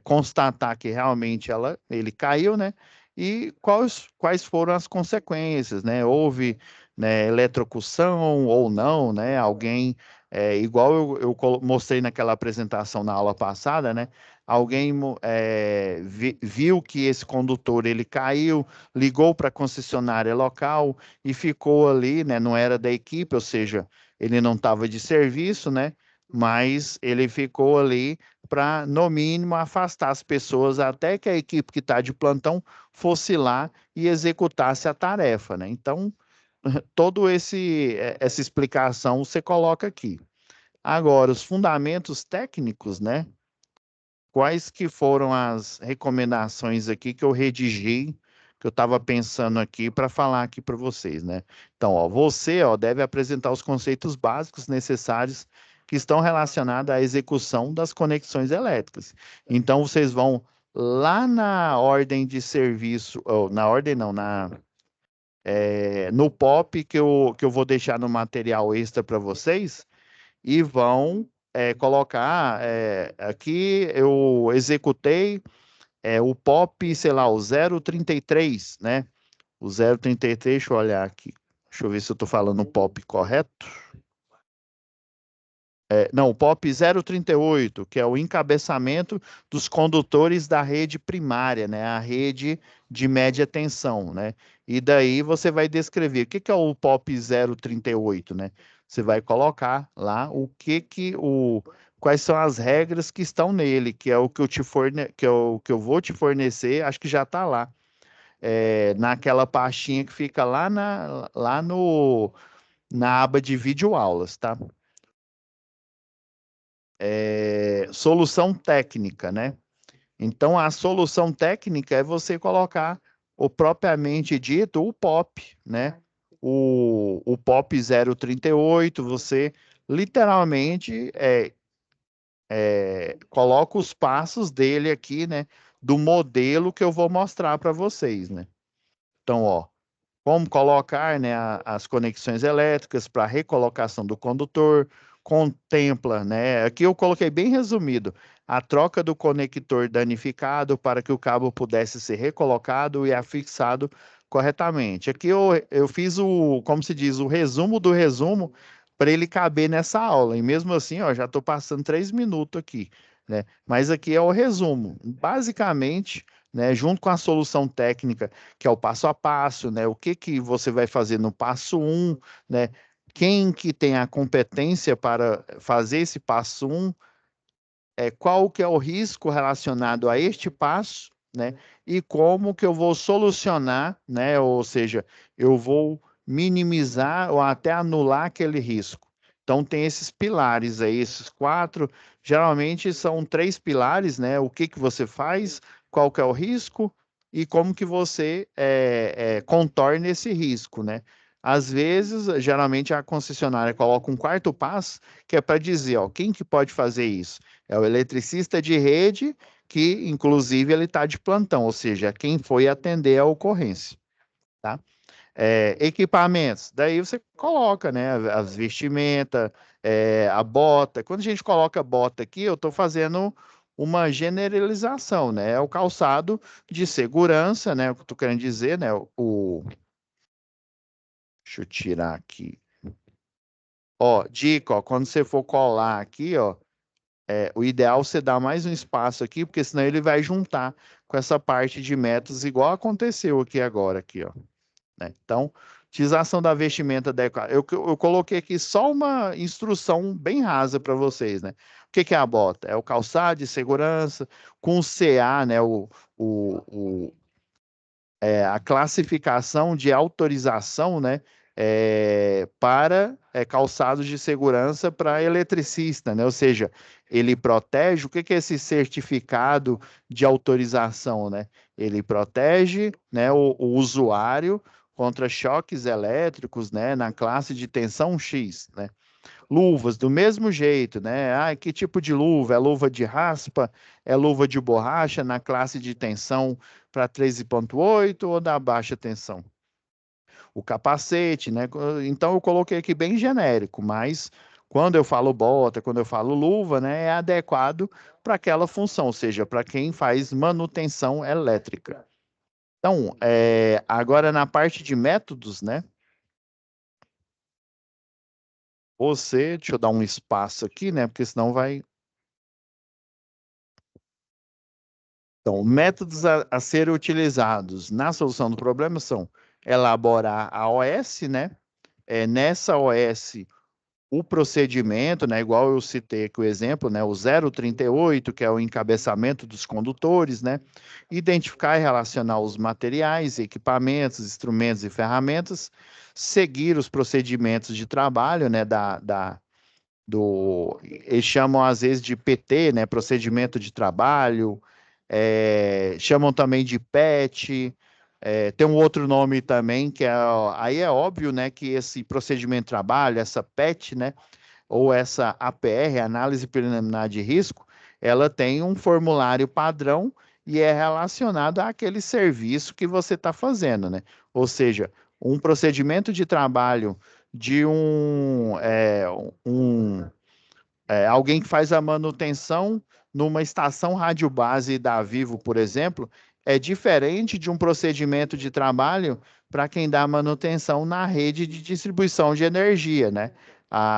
constatar que realmente ele caiu, né? E quais foram as consequências, né? Houve, né, eletrocução ou não, né? Alguém, igual eu mostrei naquela apresentação na aula passada, né? Alguém viu que esse condutor ele caiu, ligou para a concessionária local e ficou ali, né? Não era da equipe, ou seja, ele não estava de serviço, né? Mas ele ficou ali para, no mínimo, afastar as pessoas até que a equipe que está de plantão fosse lá e executasse a tarefa, né? Então, todo essa explicação você coloca aqui. Agora, os fundamentos técnicos, né? Quais que foram as recomendações aqui que eu redigi, que eu estava pensando aqui para falar aqui para vocês, né? Então, ó, você, ó, deve apresentar os conceitos básicos necessários que estão relacionados à execução das conexões elétricas. Então, vocês vão lá na ordem de serviço, ou na ordem não, no POP que eu vou deixar no material extra para vocês, e vão colocar aqui eu executei é o POP, sei lá, o 033, né? O 033, deixa eu olhar aqui. Deixa eu ver se eu estou falando o POP correto. Não, o POP 038, que é o encabeçamento dos condutores da rede primária, né? A rede de média tensão, né? E daí você vai descrever o que que é o POP 038, né? Você vai colocar lá quais são as regras que estão nele, que é o que eu que eu vou te fornecer, acho que já está lá, naquela pastinha que fica lá na aba de videoaulas, tá? Solução técnica, né? Então, a solução técnica é você colocar o propriamente dito, o POP, né? O POP 038, você literalmente coloca os passos dele aqui, né? Do modelo que eu vou mostrar para vocês, né? Então, ó, como colocar, né, as conexões elétricas para recolocação do condutor, contempla, né, aqui eu coloquei bem resumido, a troca do conector danificado para que o cabo pudesse ser recolocado e afixado corretamente. Aqui eu fiz como se diz, o resumo do resumo para ele caber nessa aula, e mesmo assim, ó, já estou passando 3 minutos aqui, né, mas aqui é o resumo. Basicamente, né, junto com a solução técnica, que é o passo a passo, né? O que que você vai fazer no passo um, né? Quem que tem a competência para fazer esse passo um, qual que é o risco relacionado a este passo, né? E como que eu vou solucionar, né? Ou seja, eu vou minimizar ou até anular aquele risco. Então tem esses pilares aí, esses quatro, geralmente são três pilares, né? O que que você faz, qual que é o risco e como que você contorna esse risco, né? Às vezes, geralmente a concessionária coloca um quarto passo, que é para dizer, ó, quem que pode fazer isso? É o eletricista de rede, que inclusive ele está de plantão, ou seja, quem foi atender a ocorrência, tá? Equipamentos, daí você coloca, né, as vestimentas, a bota. Quando a gente coloca bota aqui, eu estou fazendo uma generalização, né? É o calçado de segurança, né? O que eu estou querendo dizer, né? Deixa eu tirar aqui. Ó, dica, ó, quando você for colar aqui, ó, o ideal é você dar mais um espaço aqui, porque senão ele vai juntar com essa parte de métodos, igual aconteceu aqui agora, aqui, ó, né? Então, utilização da vestimenta adequada. Eu coloquei aqui só uma instrução bem rasa para vocês, né? O que que é a bota? É o calçado de segurança com o CA, né? O, a classificação de autorização, né, para calçados de segurança para eletricista, né? Ou seja, ele protege. O que que é esse certificado de autorização, né? Ele protege, né, o usuário contra choques elétricos, né, na classe de tensão X, né? Luvas, do mesmo jeito, né? Ah, que tipo de luva? É luva de raspa? É luva de borracha na classe de tensão para 13,8 ou da baixa tensão? O capacete, né? Então eu coloquei aqui bem genérico, mas quando eu falo bota, quando eu falo luva, né, é adequado para aquela função, ou seja, para quem faz manutenção elétrica. Então, agora na parte de métodos, né? Deixa eu dar um espaço aqui, né? Porque senão vai. Então, métodos a serem utilizados na solução do problema são elaborar a OS, né? Nessa OS, o procedimento, né? Igual eu citei aqui o exemplo, né? O 038, que é o encabeçamento dos condutores, né? Identificar e relacionar os materiais, equipamentos, instrumentos e ferramentas, seguir os procedimentos de trabalho, né? Eles chamam às vezes de PT, né? Procedimento de trabalho, chamam também de PET, tem um outro nome também, aí é óbvio, né, que esse procedimento de trabalho, essa PET, né, ou essa APR, Análise Preliminar de Risco, ela tem um formulário padrão e é relacionado àquele serviço que você está fazendo, né? Ou seja, um procedimento de trabalho de um Alguém que faz a manutenção numa estação rádio-base da Vivo, por exemplo, é diferente de um procedimento de trabalho para quem dá manutenção na rede de distribuição de energia, né?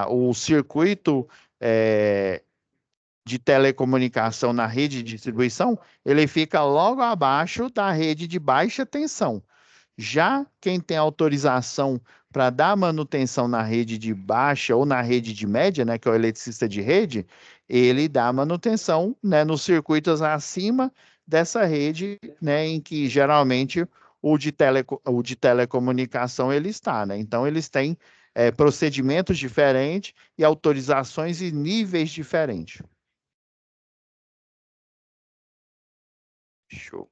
O circuito é, de telecomunicação na rede de distribuição, ele fica logo abaixo da rede de baixa tensão. Já quem tem autorização para dar manutenção na rede de baixa ou na rede de média, né, que é o eletricista de rede, ele dá manutenção, né, nos circuitos acima dessa rede, né, em que geralmente o de telecomunicação ele está, né? Então eles têm procedimentos diferentes e autorizações e níveis diferentes. Deixa eu,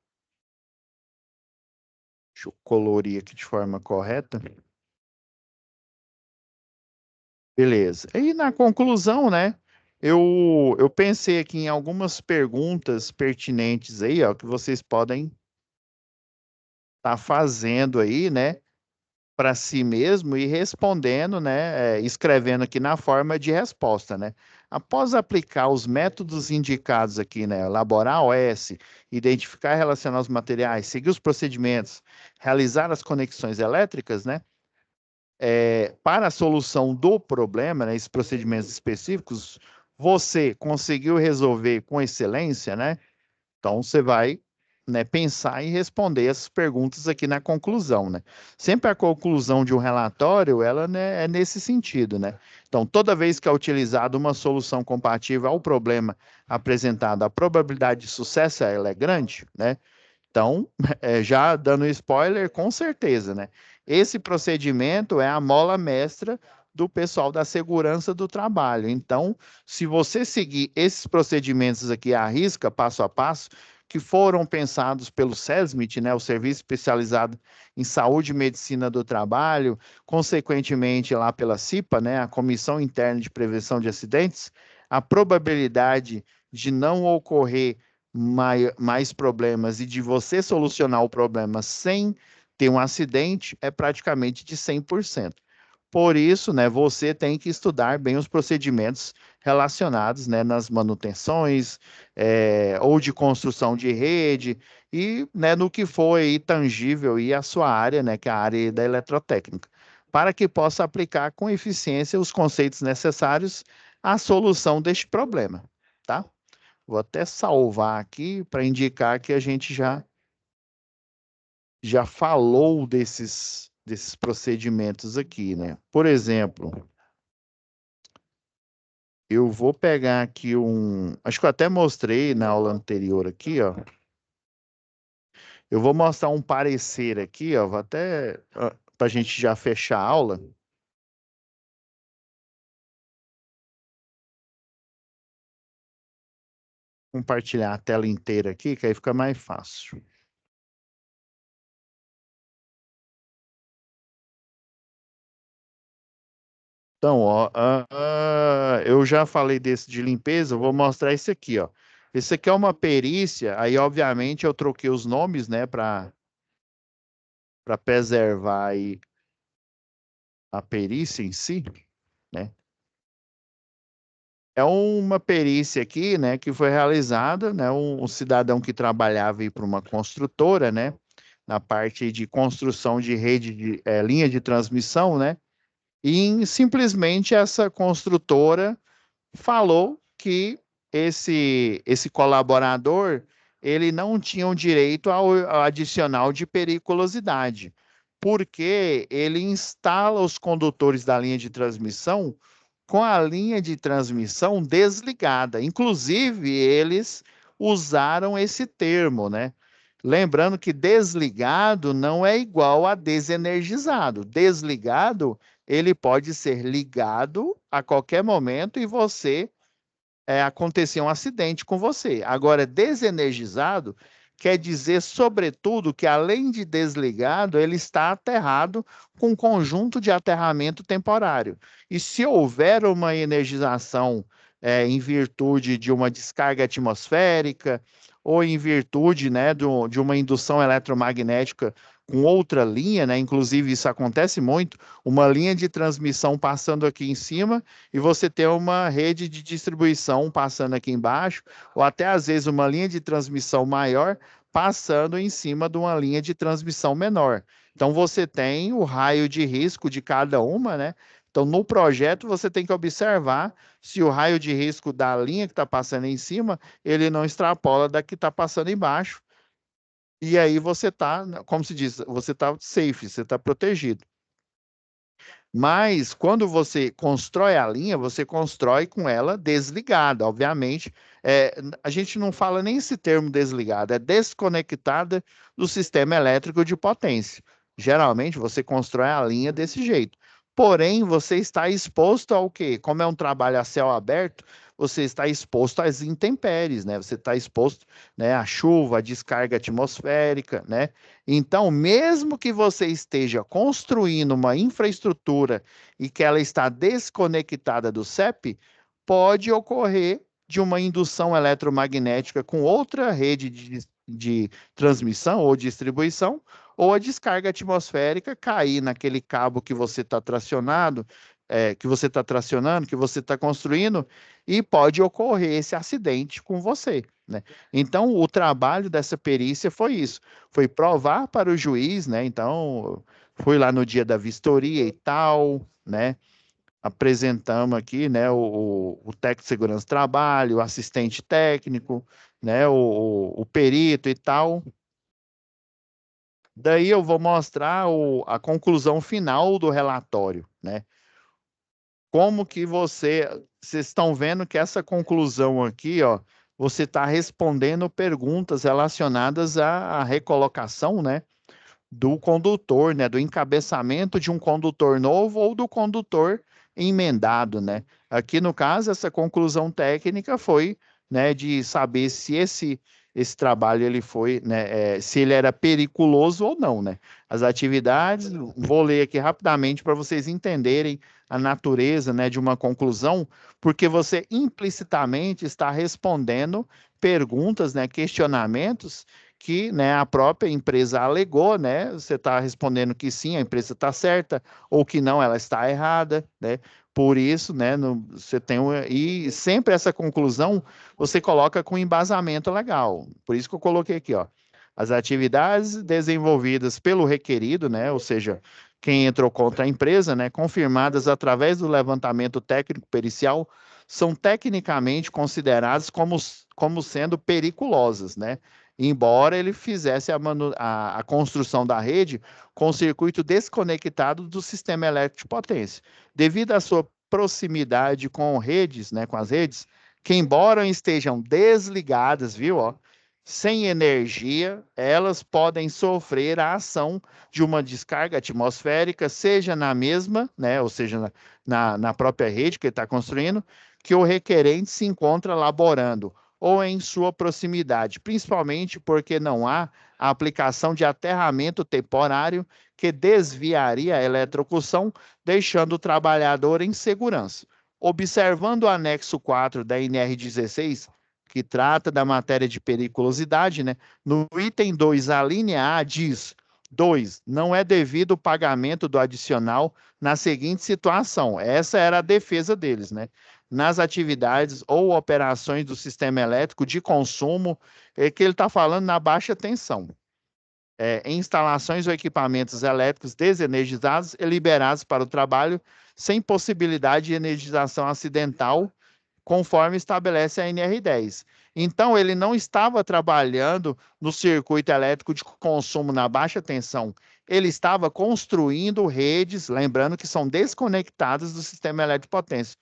deixa eu colorir aqui de forma correta. Beleza. E na conclusão, né? Eu pensei aqui em algumas perguntas pertinentes aí, ó, que vocês podem estar fazendo aí, né, para si mesmo e respondendo, né, escrevendo aqui na forma de resposta, né? Após aplicar os métodos indicados aqui, né, elaborar a OS, identificar e relacionar os materiais, seguir os procedimentos, realizar as conexões elétricas, né? Para a solução do problema, né, esses procedimentos específicos, você conseguiu resolver com excelência, né? Então você vai, né, pensar e responder essas perguntas aqui na conclusão, né? Sempre a conclusão de um relatório, ela, né, é nesse sentido, né? Então, toda vez que é utilizada uma solução compatível ao problema apresentado, a probabilidade de sucesso ela é grande, né? Então, já dando spoiler, com certeza, né? Esse procedimento é a mola mestra do pessoal da segurança do trabalho. Então, se você seguir esses procedimentos aqui à risca, passo a passo, que foram pensados pelo SESMIT, né, o Serviço Especializado em Saúde e Medicina do Trabalho, consequentemente lá pela CIPA, né, a Comissão Interna de Prevenção de Acidentes, a probabilidade de não ocorrer mais problemas e de você solucionar o problema sem ter um acidente é praticamente de 100%. Por isso, né, você tem que estudar bem os procedimentos relacionados, né, nas manutenções, ou de construção de rede e, né, no que for aí tangível e a sua área, né, que é a área da eletrotécnica, para que possa aplicar com eficiência os conceitos necessários à solução deste problema, tá? Vou até salvar aqui para indicar que a gente já falou desses procedimentos aqui, né? Por exemplo, eu vou pegar aqui acho que eu até mostrei na aula anterior aqui, ó. Eu vou mostrar um parecer aqui, ó, vou até para a gente já fechar a aula. Compartilhar a tela inteira aqui, que aí fica mais fácil. Então, ó, eu já falei desse de limpeza, eu vou mostrar esse aqui, ó. Esse aqui é uma perícia, aí obviamente eu troquei os nomes, né, para preservar aí a perícia em si, né? É uma perícia aqui, né, que foi realizada, né, um cidadão que trabalhava aí para uma construtora, né, na parte de construção de rede de linha de transmissão, né? E simplesmente essa construtora falou que esse colaborador ele não tinha o direito ao adicional de periculosidade, porque ele instala os condutores da linha de transmissão com a linha de transmissão desligada. Inclusive, eles usaram esse termo, né? Lembrando que desligado não é igual a desenergizado. Desligado, ele pode ser ligado a qualquer momento e você acontecer um acidente com você. Agora, desenergizado quer dizer, sobretudo, que além de desligado, ele está aterrado com um conjunto de aterramento temporário. E se houver uma energização em virtude de uma descarga atmosférica ou em virtude, né, de uma indução eletromagnética com outra linha, né? Inclusive, isso acontece muito, uma linha de transmissão passando aqui em cima e você tem uma rede de distribuição passando aqui embaixo, ou até às vezes uma linha de transmissão maior passando em cima de uma linha de transmissão menor. Então, você tem o raio de risco de cada uma, né? Então, no projeto, você tem que observar se o raio de risco da linha que está passando em cima, ele não extrapola da que está passando embaixo. E aí você está, como se diz, você está safe, você está protegido. Mas quando você constrói a linha, você constrói com ela desligada, obviamente. A gente não fala nem esse termo desligada, é desconectada do sistema elétrico de potência. Geralmente você constrói a linha desse jeito. Porém, você está exposto ao quê? Como é um trabalho a céu aberto, você está exposto às intempéries, né? Você está exposto, né, à chuva, à descarga atmosférica, né? Então, mesmo que você esteja construindo uma infraestrutura e que ela está desconectada do CEP, pode ocorrer de uma indução eletromagnética com outra rede de transmissão ou distribuição, ou a descarga atmosférica cair naquele cabo que você está tracionado, que você está tracionando, que você está construindo, e pode ocorrer esse acidente com você, né? Então, o trabalho dessa perícia foi isso, foi provar para o juiz, né? Então, fui lá no dia da vistoria e tal, né? Apresentamos aqui, né, o técnico de segurança do trabalho, o assistente técnico, né, o perito e tal. Daí eu vou mostrar a conclusão final do relatório, né? Como que vocês estão vendo que essa conclusão aqui, ó, você está respondendo perguntas relacionadas à recolocação, né, do condutor, né, do encabeçamento de um condutor novo ou do condutor emendado, né? Aqui no caso, essa conclusão técnica foi, né, de saber se esse trabalho ele foi, né, se ele era periculoso ou não, né? As atividades, vou ler aqui rapidamente para vocês entenderem a natureza, né, de uma conclusão, porque você implicitamente está respondendo perguntas, né, questionamentos que, né, a própria empresa alegou, né? Você está respondendo que sim, a empresa está certa, ou que não, ela está errada, né? Por isso, né, você tem e sempre essa conclusão você coloca com embasamento legal. Por isso que eu coloquei aqui, ó, as atividades desenvolvidas pelo requerido, né, ou seja, quem entrou contra a empresa, né, confirmadas através do levantamento técnico pericial, são tecnicamente consideradas como sendo periculosas, né? Embora ele fizesse a construção da rede com o circuito desconectado do sistema elétrico de potência. Devido à sua proximidade com redes, né, com as redes, que embora estejam desligadas, viu, ó, sem energia, elas podem sofrer a ação de uma descarga atmosférica, seja na mesma, né, ou seja, na própria rede que ele está construindo, que o requerente se encontra laborando ou em sua proximidade, principalmente porque não há a aplicação de aterramento temporário que desviaria a eletrocução, deixando o trabalhador em segurança. Observando o anexo 4 da NR16, que trata da matéria de periculosidade, né? No item 2, a linha A diz: 2. Não é devido o pagamento do adicional na seguinte situação. Essa era a defesa deles, né? Nas atividades ou operações do sistema elétrico de consumo, que ele está falando na baixa tensão. Em instalações ou equipamentos elétricos desenergizados e liberados para o trabalho sem possibilidade de energização acidental, conforme estabelece a NR10. Então, ele não estava trabalhando no circuito elétrico de consumo na baixa tensão, ele estava construindo redes, lembrando que são desconectadas do sistema elétrico de potência,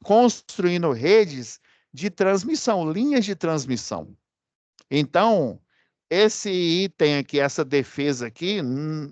construindo redes de transmissão, linhas de transmissão. Então, esse item aqui, essa defesa aqui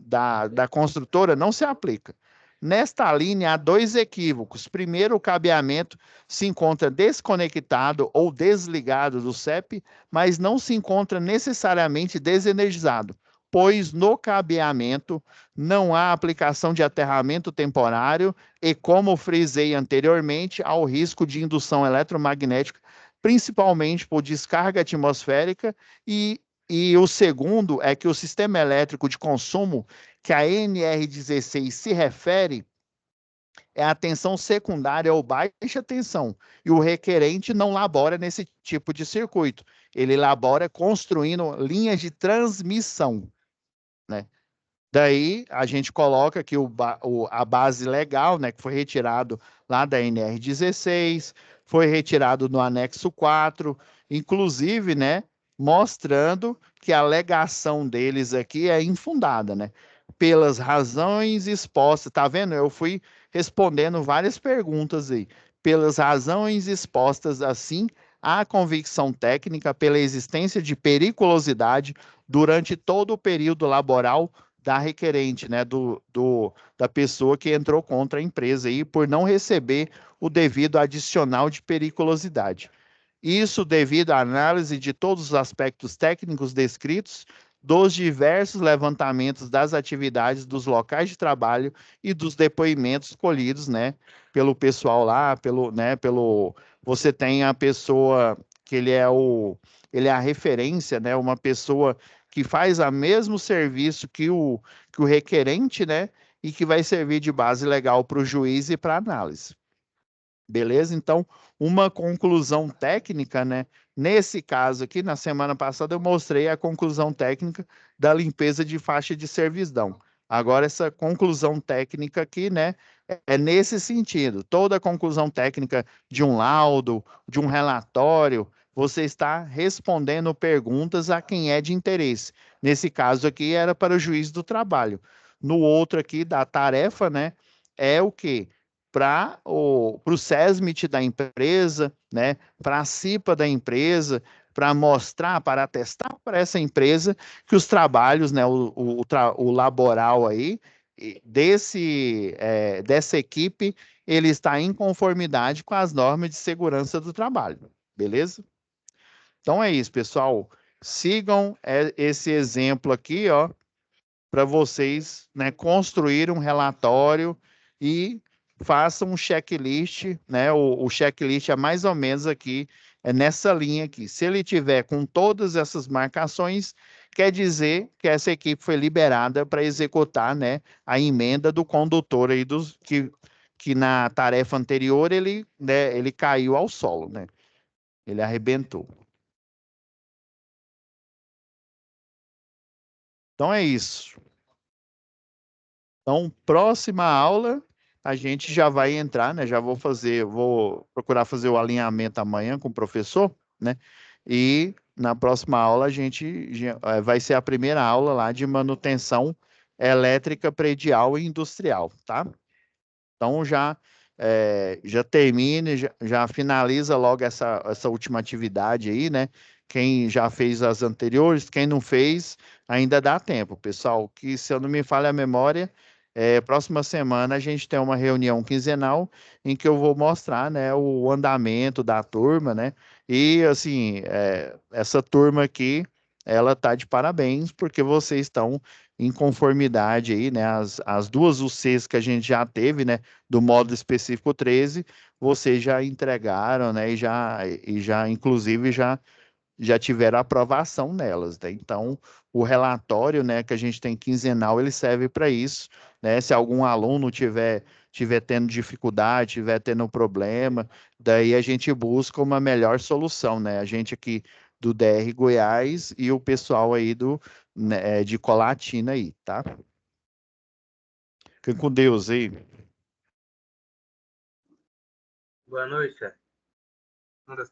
da construtora não se aplica. Nesta linha, há dois equívocos. Primeiro, o cabeamento se encontra desconectado ou desligado do CEP, mas não se encontra necessariamente desenergizado, pois no cabeamento não há aplicação de aterramento temporário e, como frisei anteriormente, há o risco de indução eletromagnética, principalmente por descarga atmosférica e E o segundo é que o sistema elétrico de consumo, que a NR16 se refere, é a tensão secundária ou baixa tensão. E o requerente não labora nesse tipo de circuito. Ele labora construindo linhas de transmissão, né? Daí a gente coloca aqui a base legal, né, que foi retirado lá da NR16, foi retirado no anexo 4, inclusive, né, mostrando que a alegação deles aqui é infundada, né? Pelas razões expostas, tá vendo? Eu fui respondendo várias perguntas aí. Pelas razões expostas assim, à convicção técnica pela existência de periculosidade durante todo o período laboral da requerente, né, da pessoa que entrou contra a empresa aí por não receber o devido adicional de periculosidade. Isso devido à análise de todos os aspectos técnicos descritos, dos diversos levantamentos das atividades dos locais de trabalho e dos depoimentos colhidos, né, pelo pessoal lá, você tem a pessoa que ele é a referência, né, uma pessoa que faz o mesmo serviço que o requerente, né, e que vai servir de base legal para o juiz e para a análise. Beleza? Então, uma conclusão técnica, né? Nesse caso aqui, na semana passada, eu mostrei a conclusão técnica da limpeza de faixa de servidão. Agora, essa conclusão técnica aqui, né? É nesse sentido. Toda conclusão técnica de um laudo, de um relatório, você está respondendo perguntas a quem é de interesse. Nesse caso aqui, era para o juiz do trabalho. No outro aqui, da tarefa, né? É o quê? Para o SESMIT da empresa, né, para a CIPA da empresa, para mostrar, para atestar para essa empresa que os trabalhos, né, o laboral aí, dessa equipe, ele está em conformidade com as normas de segurança do trabalho, beleza? Então é isso, pessoal. Sigam esse exemplo aqui, ó, para vocês, né, construir um relatório e façam um checklist, né? O checklist é mais ou menos aqui, é nessa linha aqui. Se ele tiver com todas essas marcações, quer dizer que essa equipe foi liberada para executar, né, a emenda do condutor aí que na tarefa anterior ele, né, ele caiu ao solo, né? Ele arrebentou. Então é isso. Então, próxima aula, a gente já vai entrar, né? Vou procurar fazer o alinhamento amanhã com o professor, né? E na próxima aula vai ser a primeira aula lá de manutenção elétrica predial e industrial, tá? Então já termine, já finaliza logo essa última atividade aí, né? Quem já fez as anteriores, quem não fez, ainda dá tempo, pessoal. Que se eu não me falha a memória, próxima semana a gente tem uma reunião quinzenal em que eu vou mostrar, né, o andamento da turma, né? E assim, essa turma aqui, ela tá de parabéns porque vocês estão em conformidade aí, né? As duas UCs que a gente já teve, né? Do módulo específico 13, vocês já entregaram, né? Inclusive, já tiveram aprovação nelas, né? Então, o relatório, né, que a gente tem quinzenal, ele serve para isso, né? Se algum aluno tiver tendo dificuldade, tiver tendo problema, daí a gente busca uma melhor solução, né? A gente aqui do DR Goiás e o pessoal aí né, de Colatina aí, tá? Fica com Deus aí. Boa noite, cara.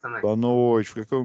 Também. Boa noite. Fica com